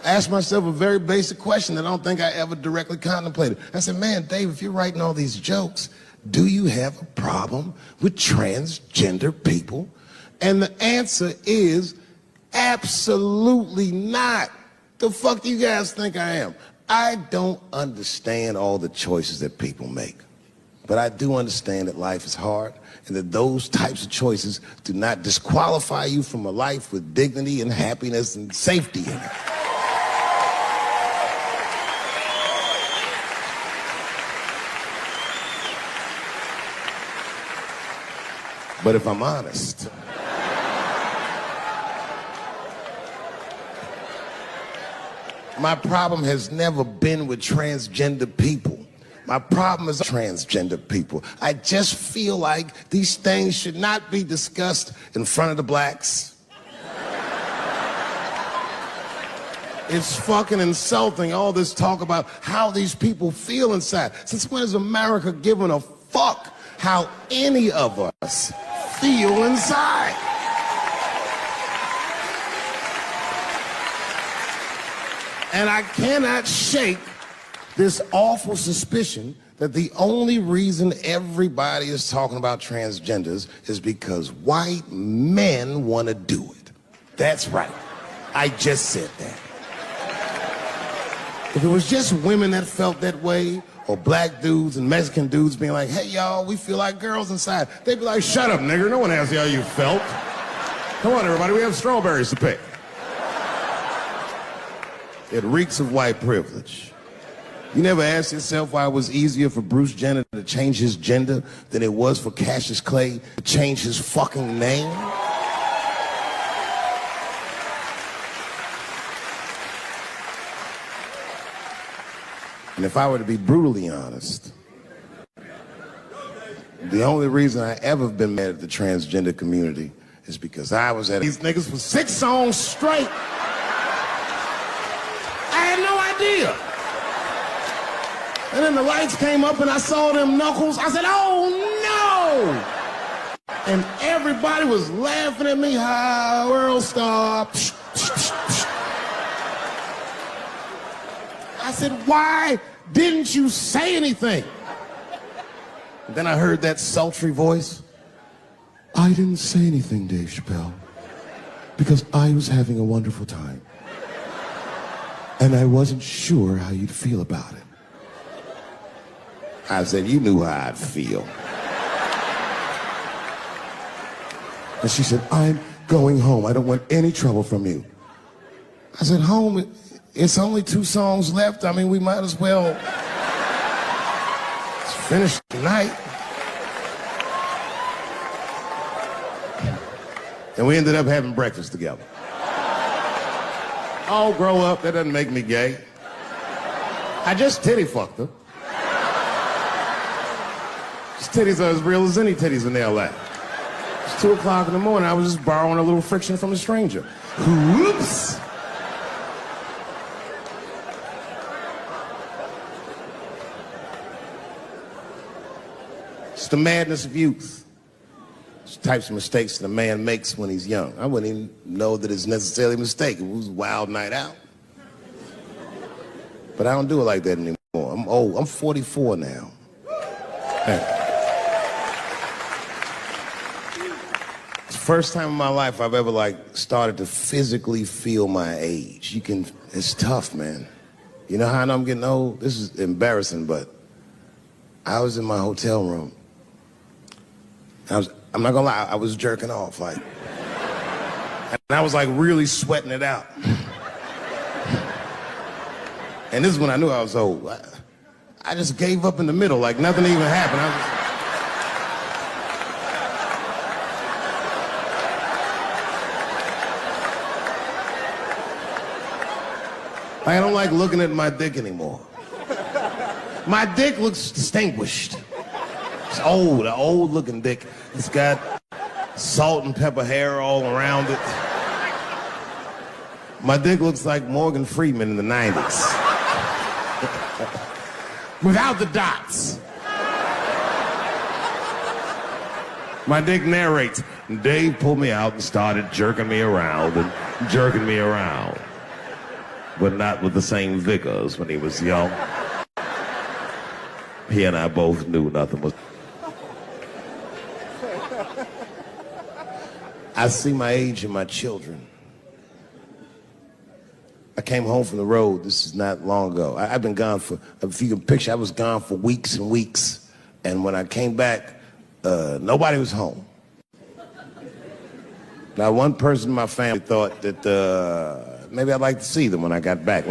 I asked myself a very basic question that I don't think I ever directly contemplated. I said, man, Dave, if you're writing all these jokes, do you have a problem with transgender people? And the answer is absolutely not. The fuck do you guys think I am? I don't understand all the choices that people make. But I do understand that life is hard and that those types of choices do not disqualify you from a life with dignity and happiness and safety in it. But if I'm honest, my problem has never been with transgender people. My problem is transgender people. I just feel like these things should not be discussed in front of the blacks. It's fucking insulting, all this talk about how these people feel inside. Since when has America given a fuck how any of us feel inside? And I cannot shake this awful suspicion that the only reason everybody is talking about transgenders is because white men want to do it. That's right. I just said that. If it was just women that felt that way, or black dudes and Mexican dudes being like, hey, y'all, we feel like girls inside, they'd be like, shut up, nigger. No one asked you how you felt. Come on, everybody. We have strawberries to pick. It reeks of white privilege. You never asked yourself why it was easier for Bruce Jenner to change his gender than it was for Cassius Clay to change his fucking name? And if I were to be brutally honest, the only reason I ever been mad at the transgender community is because I was at these niggas for 6 songs straight. I had no idea. And then the lights came up and I saw them knuckles. I said, oh no! And everybody was laughing at me. Hi, Earl Star. I said, why didn't you say anything? And then I heard that sultry voice. I didn't say anything, Dave Chappelle, because I was having a wonderful time. And I wasn't sure how you'd feel about it. I said, you knew how I'd feel. And she said, I'm going home. I don't want any trouble from you. I said, home? It's only 2 songs left. I mean, we might as well finish tonight. And we ended up having breakfast together. Oh, grow up. That doesn't make me gay. I just titty fucked her. His titties are as real as any titties in L.A. It's 2 o'clock in the morning. I was just borrowing a little friction from a stranger. Whoops. It's the madness of youth. It's the types of mistakes that a man makes when he's young. I wouldn't even know that it's necessarily a mistake. It was a wild night out. But I don't do it like that anymore. I'm old. I'm 44 now. Hey. It's the first time in my life I've ever started to physically feel my age. It's tough, man. You know how I know I'm getting old? This is embarrassing, but I was in my hotel room. I'm not gonna lie, I was jerking off, and I was really sweating it out. And this is when I knew I was old. I just gave up in the middle, nothing even happened. I don't like looking at my dick anymore. My dick looks distinguished. It's old, an old looking dick. It's got salt and pepper hair all around it. My dick looks like Morgan Freeman in the 90s. Without the dots. My dick narrates. Dave pulled me out and started jerking me around and jerking me around. But not with the same vigor as when he was young. He and I both knew nothing was... I see my age in my children. I came home from the road. This is not long ago. I've been gone for, if you can picture, I was gone for weeks and weeks. And when I came back, nobody was home. Now, one person in my family thought that maybe I'd like to see them when I got back.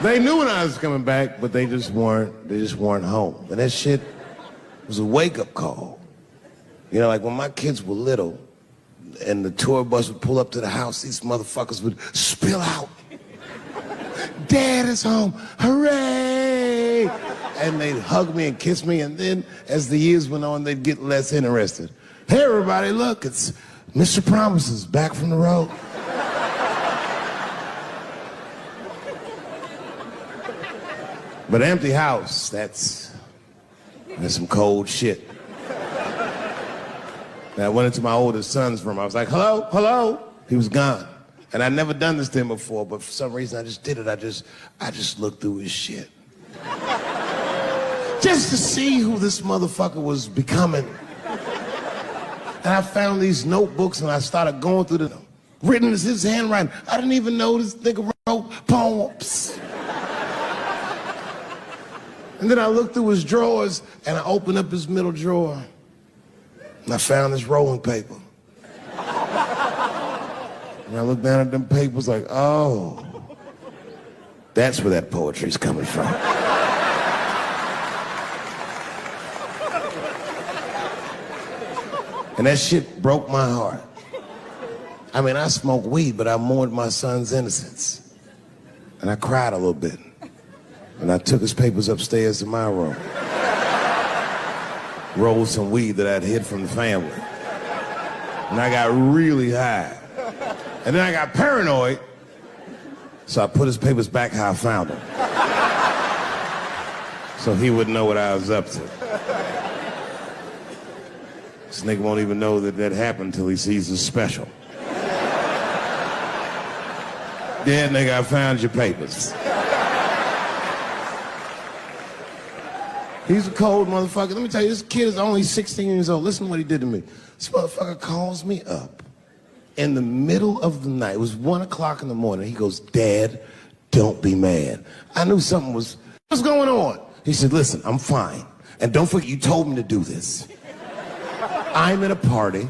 They knew when I was coming back, but they just weren't home. And that shit was a wake-up call. You know, when my kids were little, and the tour bus would pull up to the house, these motherfuckers would spill out. Dad is home, hooray! And they'd hug me and kiss me, and then as the years went on, they'd get less interested. Hey everybody, look, it's Mr. Promises back from the road. But empty house, that's some cold shit. And I went into my oldest son's room. I was like, hello, hello. He was gone. And I'd never done this to him before, but for some reason I just did it. I just looked through his shit. Just to see who this motherfucker was becoming. And I found these notebooks and I started going through them. Written as his handwriting. I didn't even know this nigga wrote poems. And then I looked through his drawers and I opened up his middle drawer. And I found this rolling paper. And I looked down at them papers like, oh, that's where that poetry's coming from. And that shit broke my heart. I mean, I smoked weed, but I mourned my son's innocence. And I cried a little bit. And I took his papers upstairs to my room. Rolled some weed that I'd hid from the family. And I got really high. And then I got paranoid, so I put his papers back how I found them. So he wouldn't know what I was up to. This nigga won't even know that happened until he sees the special. Yeah, nigga, I found your papers. He's a cold motherfucker. Let me tell you, this kid is only 16 years old. Listen to what he did to me. This motherfucker calls me up in the middle of the night. It was 1 o'clock in the morning. He goes, Dad, don't be mad. I knew something was, what's going on? He said, listen, I'm fine. And don't forget, you told me to do this. I'm at a party,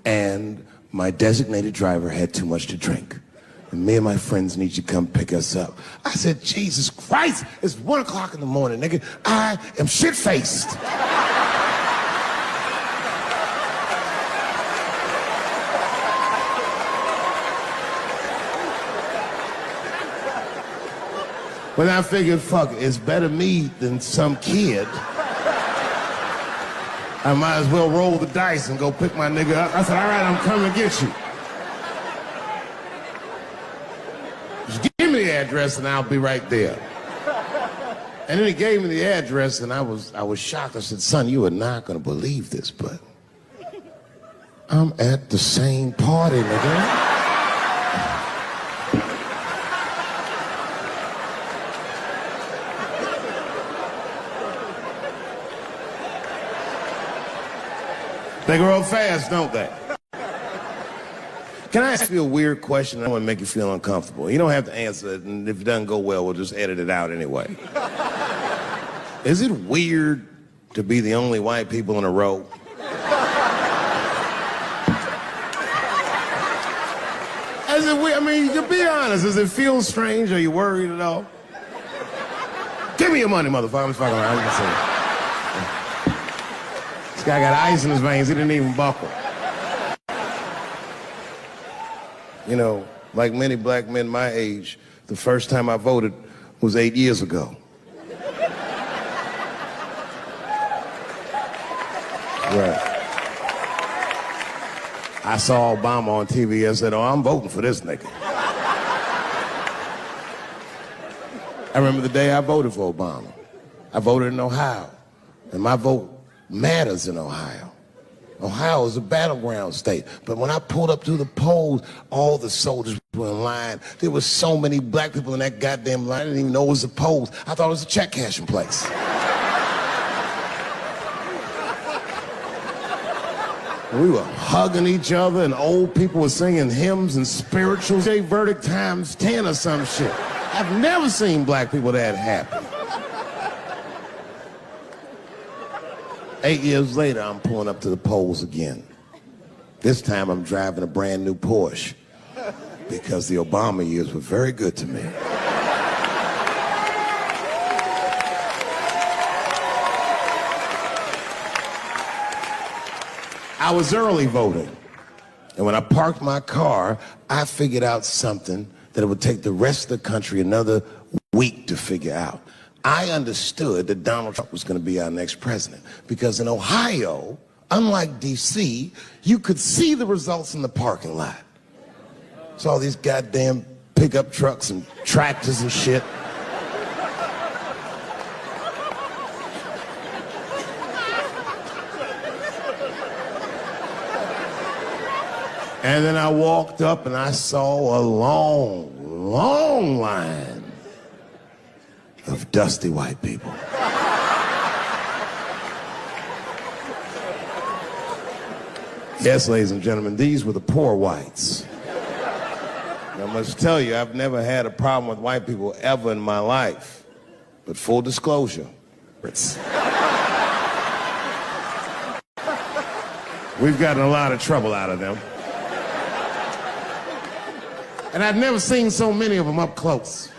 and my designated driver had too much to drink. And me and my friends need you to come pick us up. I said, Jesus Christ, it's 1 o'clock in the morning, nigga. I am shit-faced. But I figured, fuck it, it's better me than some kid. I might as well roll the dice and go pick my nigga up. I said, all right, I'm coming to get you. Just give me the address and I'll be right there. And then he gave me the address and I was shocked. I said, son, you are not gonna believe this, but I'm at the same party, nigga. They grow up fast, don't they? Can I ask you a weird question? I want to make you feel uncomfortable. You don't have to answer it, and if it doesn't go well, we'll just edit it out anyway. Is it weird to be the only white people in a row? Is it weird? I mean, to be honest, does it feel strange? Are you worried at all? Give me your money, motherfucker. I'm fucking around. I'm just saying. This guy got ice in his veins. He didn't even buckle. You know, like many black men my age, the first time I voted was 8 years ago. Right. I saw Obama on TV and said, oh, I'm voting for this nigga. I remember the day I voted for Obama. I voted in Ohio, and my vote matters in Ohio. Ohio is a battleground state. But when I pulled up to the polls, all the soldiers were in line. There were so many black people in that goddamn line, I didn't even know it was a poll. I thought it was a check cashing place. We were hugging each other, and old people were singing hymns and spirituals. They verdict times 10 or some shit. I've never seen black people that happy. 8 years later, I'm pulling up to the polls again. This time I'm driving a brand new Porsche because the Obama years were very good to me. I was early voting, and when I parked my car, I figured out something that it would take the rest of the country another week to figure out. I understood that Donald Trump was going to be our next president because in Ohio, unlike D.C., you could see the results in the parking lot. Saw all these goddamn pickup trucks and tractors and shit. And then I walked up and I saw a long, long line of dusty white people. Yes, ladies and gentlemen, these were the poor whites. And I must tell you, I've never had a problem with white people ever in my life. But full disclosure, we've gotten a lot of trouble out of them. And I've never seen so many of them up close.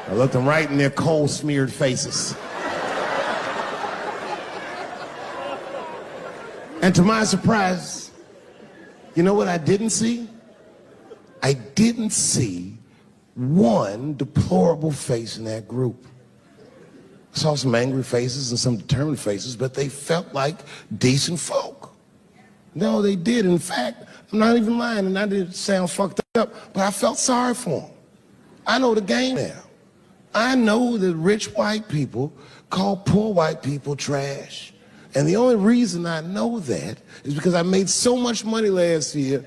I looked them right in their coal-smeared faces. And to my surprise, you know what I didn't see? I didn't see one deplorable face in that group. I saw some angry faces and some determined faces, but they felt like decent folk. No, they did. In fact, I'm not even lying, and I didn't sound fucked up, but I felt sorry for them. I know the game now. I know that rich white people call poor white people trash. And the only reason I know that is because I made so much money last year,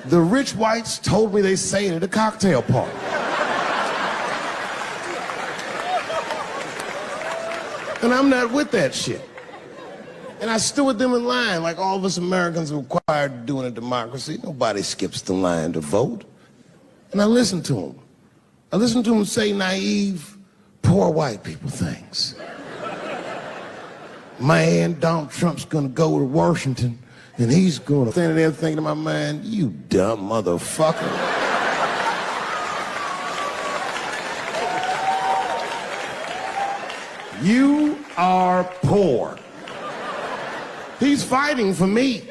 the rich whites told me they say it at a cocktail party. And I'm not with that shit. And I stood with them in line like all of us Americans are required to do in a democracy. Nobody skips the line to vote. And I listened to them. I listened to them say naive, poor white people things. Man, Donald Trump's gonna go to Washington and he's gonna stand there thinking to my mind, you dumb motherfucker. You are poor. He's fighting for me.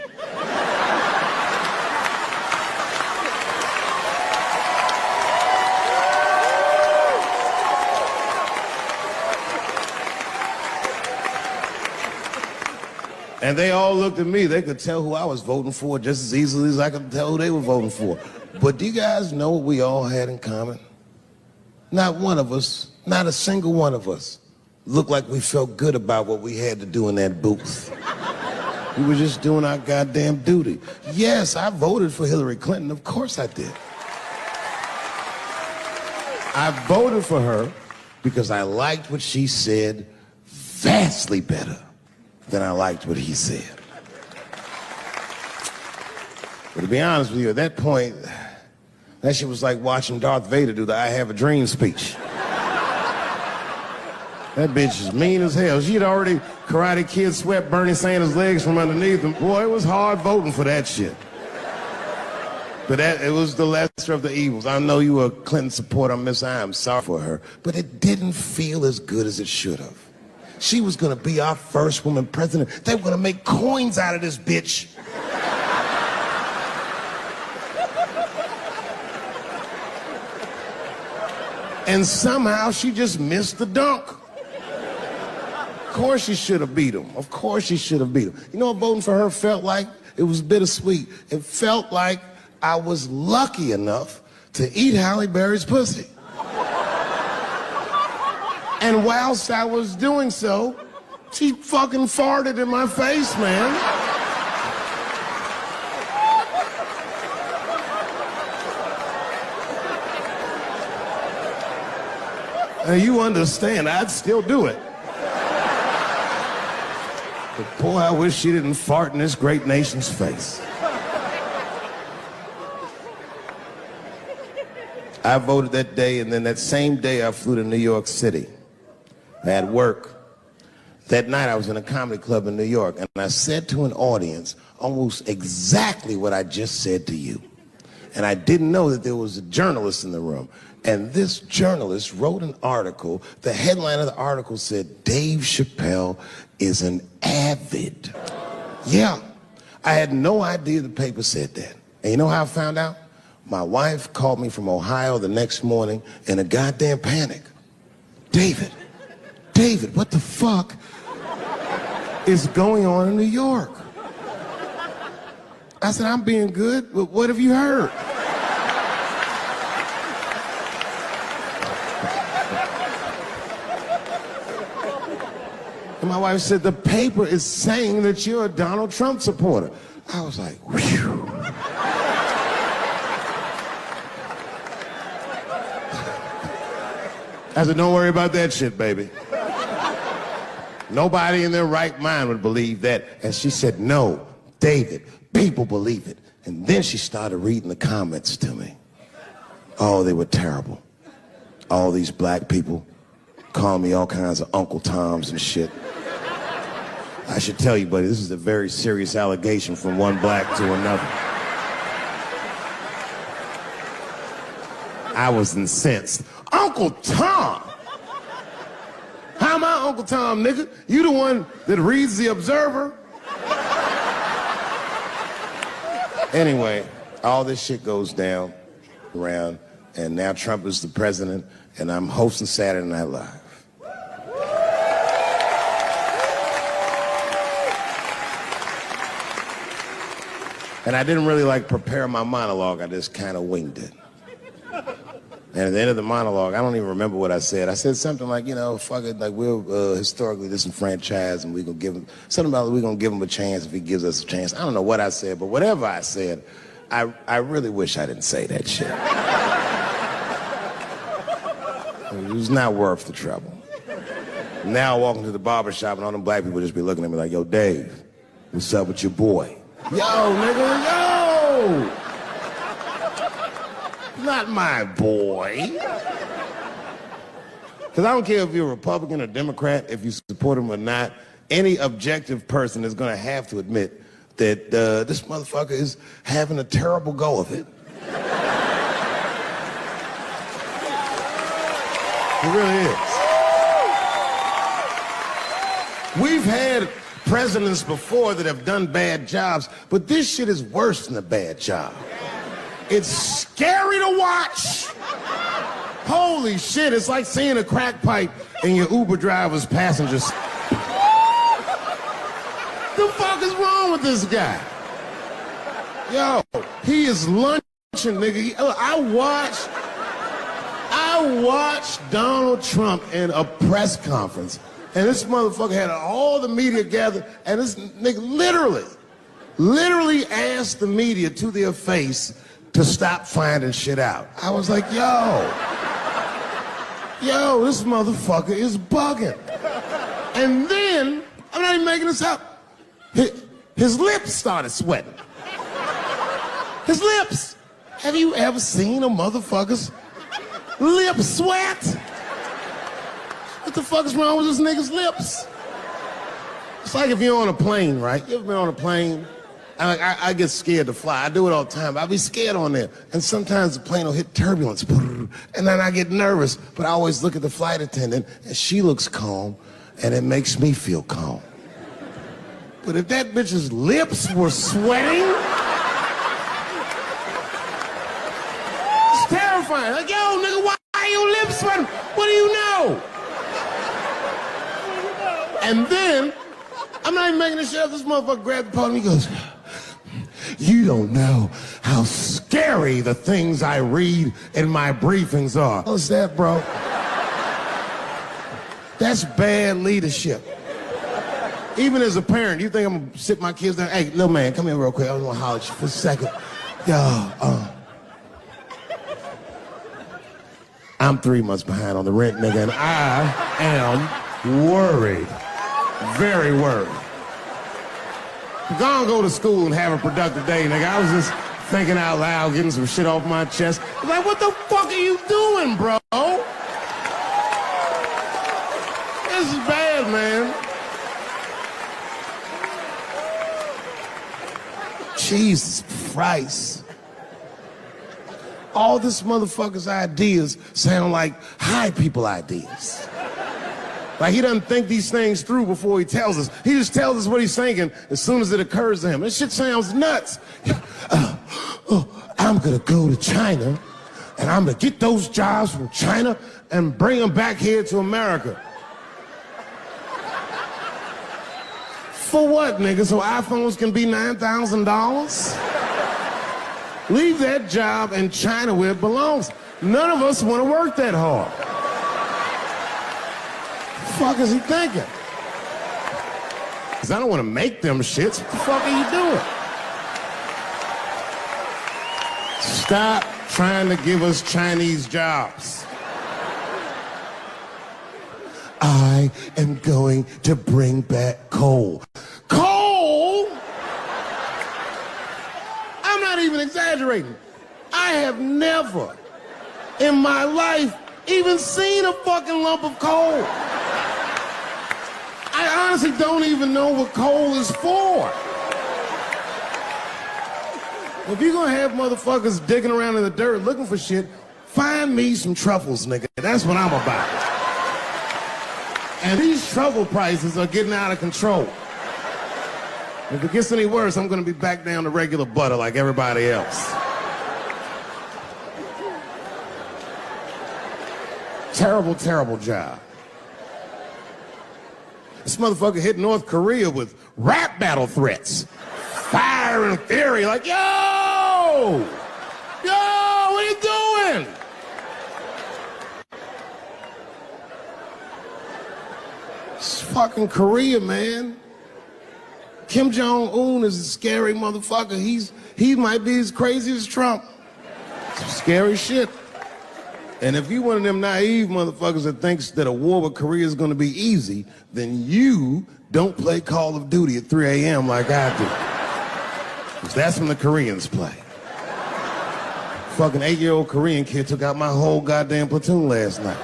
And they all looked at me. They could tell who I was voting for just as easily as I could tell who they were voting for. But do you guys know what we all had in common? Not one of us, not a single one of us, looked like we felt good about what we had to do in that booth. We were just doing our goddamn duty. Yes, I voted for Hillary Clinton. Of course I did. I voted for her because I liked what she said vastly better than I liked what he said. But to be honest with you, at that point, that shit was like watching Darth Vader do the I Have a Dream speech. That bitch is mean as hell. She'd already Karate Kid swept Bernie Sanders' legs from underneath him. Boy, it was hard voting for that shit. But it was the lesser of the evils. I know you were a Clinton supporter, Miss I. I'm sorry for her. But it didn't feel as good as it should have. She was gonna be our first woman president. They were gonna make coins out of this bitch. And somehow she just missed the dunk. Of course she should have beat him. Of course she should have beat him. You know what voting for her felt like? It was bittersweet. It felt like I was lucky enough to eat Halle Berry's pussy. And whilst I was doing so, she fucking farted in my face, man. Now you understand, I'd still do it. But boy, I wish she didn't fart in this great nation's face. I voted that day, and then that same day I flew to New York City. I had work. That night I was in a comedy club in New York, and I said to an audience almost exactly what I just said to you. And I didn't know that there was a journalist in the room. And this journalist wrote an article. The headline of the article said, Dave Chappelle is an avid. Yeah, I had no idea the paper said that. And you know how I found out? My wife called me from Ohio the next morning in a goddamn panic. David, what the fuck is going on in New York? I said, I'm being good, but what have you heard? And my wife said, the paper is saying that you're a Donald Trump supporter. I was like, whew. I said, don't worry about that shit, baby. Nobody in their right mind would believe that. And she said, no, David, people believe it. And then she started reading the comments to me. Oh, they were terrible. All these black people calling me all kinds of Uncle Toms and shit. I should tell you, buddy, this is a very serious allegation from one black to another. I was incensed. Uncle Tom? How am I Uncle Tom, nigga? You the one that reads the Observer? Anyway, all this shit goes down around, and now Trump is the president, and I'm hosting Saturday Night Live. And I didn't really prepare my monologue. I just kind of winged it. And at the end of the monologue, I don't even remember what I said. I said something like, fuck it, we're historically disenfranchised, and we're gonna give him something about we're gonna give him a chance if he gives us a chance. I don't know what I said, but whatever I said, I really wish I didn't say that shit. It was not worth the trouble. Now I walk into the barber shop and all them black people just be looking at me like, yo, Dave, what's up with your boy? Yo, nigga, yo! Not my boy. Because I don't care if you're a Republican or Democrat, if you support him or not, any objective person is going to have to admit that this motherfucker is having a terrible go of it. It really is. We've had presidents before that have done bad jobs, but this shit is worse than a bad job. It's scary to watch. Holy shit, it's like seeing a crack pipe in your Uber driver's passenger seat. the fuck is wrong with this guy? Yo, he is lunching, nigga. I watched Donald Trump in a press conference, and this motherfucker had all the media gathered, and this nigga literally asked the media to their face to stop finding shit out. I was like, yo, this motherfucker is bugging. And then, I'm not even making this up, his lips started sweating. His lips. Have you ever seen a motherfucker's lip sweat? What the fuck is wrong with this nigga's lips? It's like if you're on a plane, right? You ever been on a plane? I get scared to fly. I do it all the time. I be scared on there. And sometimes the plane will hit turbulence. And then I get nervous. But I always look at the flight attendant, and she looks calm, and it makes me feel calm. But if that bitch's lips were sweating, it's terrifying. Like, yo, nigga, why are your lips sweating? What do you know? And then, I'm not even making this shit up. This motherfucker grabbed the podium. He goes, you don't know how scary the things I read in my briefings are. What's that, bro? That's bad leadership. Even as a parent, you think I'm gonna sit my kids down? Hey, little man, come here real quick. I just wanna holler at you for a second. Yo, I'm 3 months behind on the rent, nigga, and I am worried. Very worried. Go to school and have a productive day, nigga. I was just thinking out loud, getting some shit off my chest. Like, what the fuck are you doing, bro? This is bad, man. Jesus Christ. All this motherfucker's ideas sound like high people ideas. Like, he doesn't think these things through before he tells us. He just tells us what he's thinking as soon as it occurs to him. This shit sounds nuts. I'm gonna go to China, and I'm gonna get those jobs from China and bring them back here to America. For what, nigga? So iPhones can be $9,000? Leave that job in China where it belongs. None of us want to work that hard. What the fuck is he thinking? Because I don't want to make them shits. What the fuck are you doing? Stop trying to give us Chinese jobs. I am going to bring back coal. Coal? I'm not even exaggerating. I have never in my life even seen a fucking lump of coal. I honestly don't even know what coal is for. If you're gonna have motherfuckers digging around in the dirt looking for shit, find me some truffles, nigga. That's what I'm about. And these truffle prices are getting out of control. If it gets any worse, I'm gonna be back down to regular butter like everybody else. Terrible, terrible job. This motherfucker hit North Korea with rap battle threats. Fire and fury, like, yo, what are you doing? It's fucking Korea, man. Kim Jong-un is a scary motherfucker. He might be as crazy as Trump. Some scary shit. And if you one of them naive motherfuckers that thinks that a war with Korea is going to be easy, then you don't play Call of Duty at 3 a.m. like I do. Because that's when the Koreans play. Fucking 8-year-old Korean kid took out my whole goddamn platoon last night.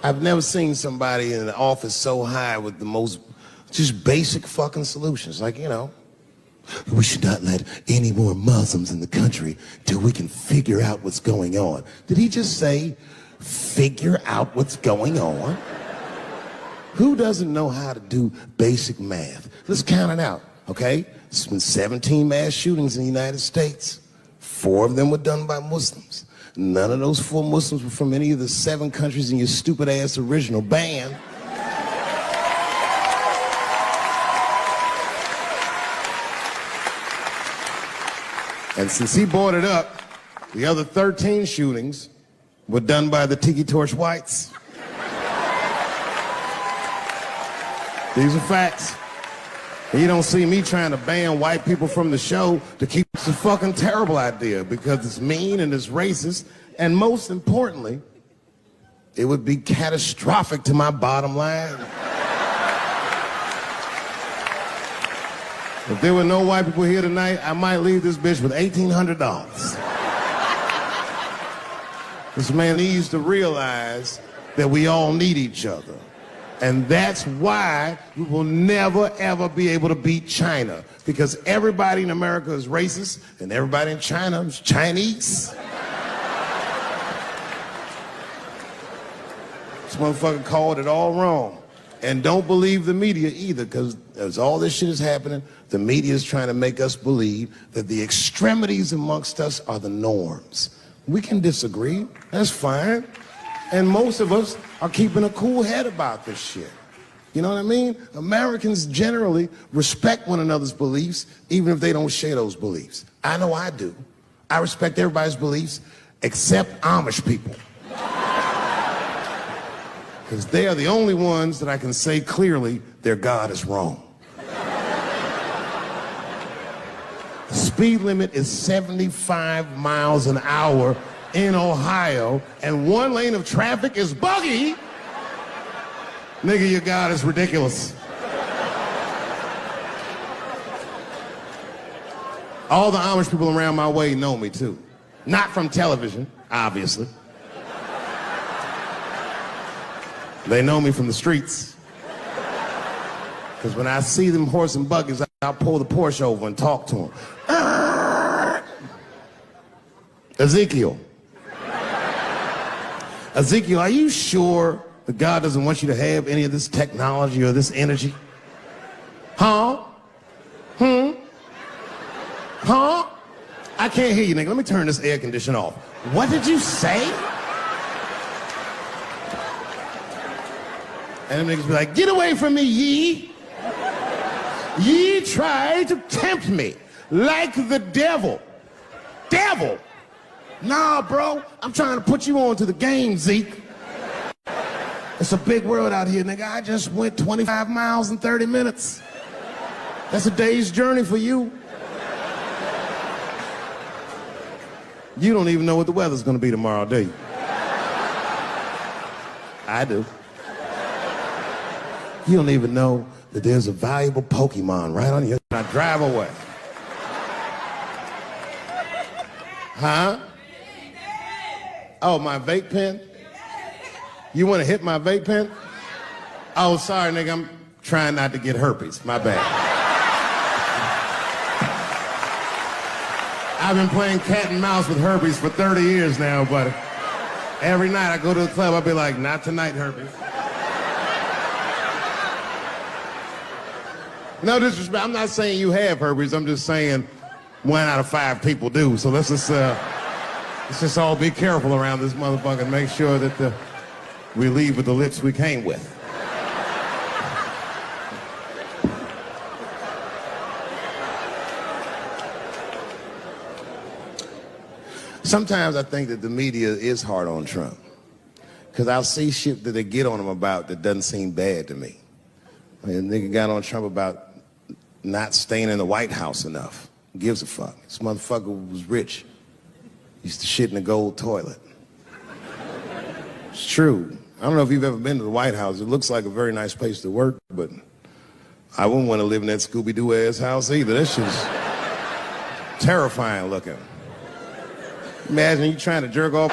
I've never seen somebody in the office so high with the most just basic fucking solutions. Like, you know, we should not let any more Muslims in the country till we can figure out what's going on. Did he just say, figure out what's going on? Who doesn't know how to do basic math? Let's count it out, okay? There's been 17 mass shootings in the United States. 4 of them were done by Muslims. None of those 4 Muslims were from any of the 7 countries in your stupid ass original band. And since he brought it up, the other 13 shootings were done by the Tiki Torch whites. These are facts. And you don't see me trying to ban white people from the show to keep it's a fucking terrible idea because it's mean and it's racist. And most importantly, it would be catastrophic to my bottom line. If there were no white people here tonight, I might leave this bitch with $1,800. This man needs to realize that we all need each other. And that's why we will never, ever be able to beat China. Because everybody in America is racist, and everybody in China is Chinese. This motherfucker called it all wrong. And don't believe the media either, because as all this shit is happening, the media is trying to make us believe that the extremities amongst us are the norms. We can disagree, that's fine. And most of us are keeping a cool head about this shit. You know what I mean? Americans generally respect one another's beliefs, even if they don't share those beliefs. I know I do. I respect everybody's beliefs except Amish people. Because they are the only ones that I can say clearly their God is wrong. The speed limit is 75 miles an hour in Ohio, and 1 lane of traffic is buggy. Nigga, your God is ridiculous. All the Amish people around my way know me too. Not from television, obviously. They know me from the streets. Because when I see them horse and buggies, I'll pull the Porsche over and talk to them. Ezekiel, are you sure that God doesn't want you to have any of this technology or this energy? Huh? Huh? I can't hear you, nigga. Let me turn this air conditioner off. What did you say? And them niggas be like, get away from me, ye. Ye tried to tempt me like the devil. Devil? Nah, bro, I'm trying to put you on to the game, Zeke. It's a big world out here, nigga. I just went 25 miles in 30 minutes. That's a day's journey for you. You don't even know what the weather's gonna be tomorrow, do you? I do. You don't even know that there's a valuable Pokemon right on you. I drive away. Huh? Oh, my vape pen? You want to hit my vape pen? Oh, sorry, nigga. I'm trying not to get herpes. My bad. I've been playing cat and mouse with herpes for 30 years now, buddy. Every night I go to the club, I'll be like, not tonight, herpes. No disrespect. I'm not saying you have herpes. I'm just saying 1 out of 5 people do. So let's just all be careful around this motherfucker and make sure that we leave with the lips we came with. Sometimes I think that the media is hard on Trump. Because I'll see shit that they get on him about that doesn't seem bad to me. I mean, a nigga got on Trump about not staying in the White House enough. Who gives a fuck? This motherfucker was rich. Used to shit in a gold toilet. It's true. I don't know if you've ever been to the White House. It looks like a very nice place to work, but I wouldn't want to live in that Scooby-Doo ass house either. That shit's terrifying looking. Imagine you trying to jerk off.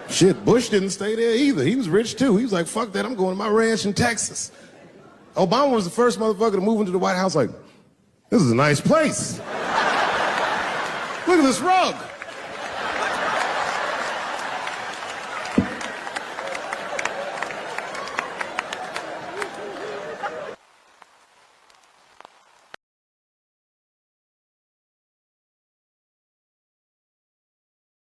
Shit, Bush didn't stay there either. He was rich too. He was like, fuck that, I'm going to my ranch in Texas. Obama was the first motherfucker to move into the White House like, this is a nice place. Look at this rug.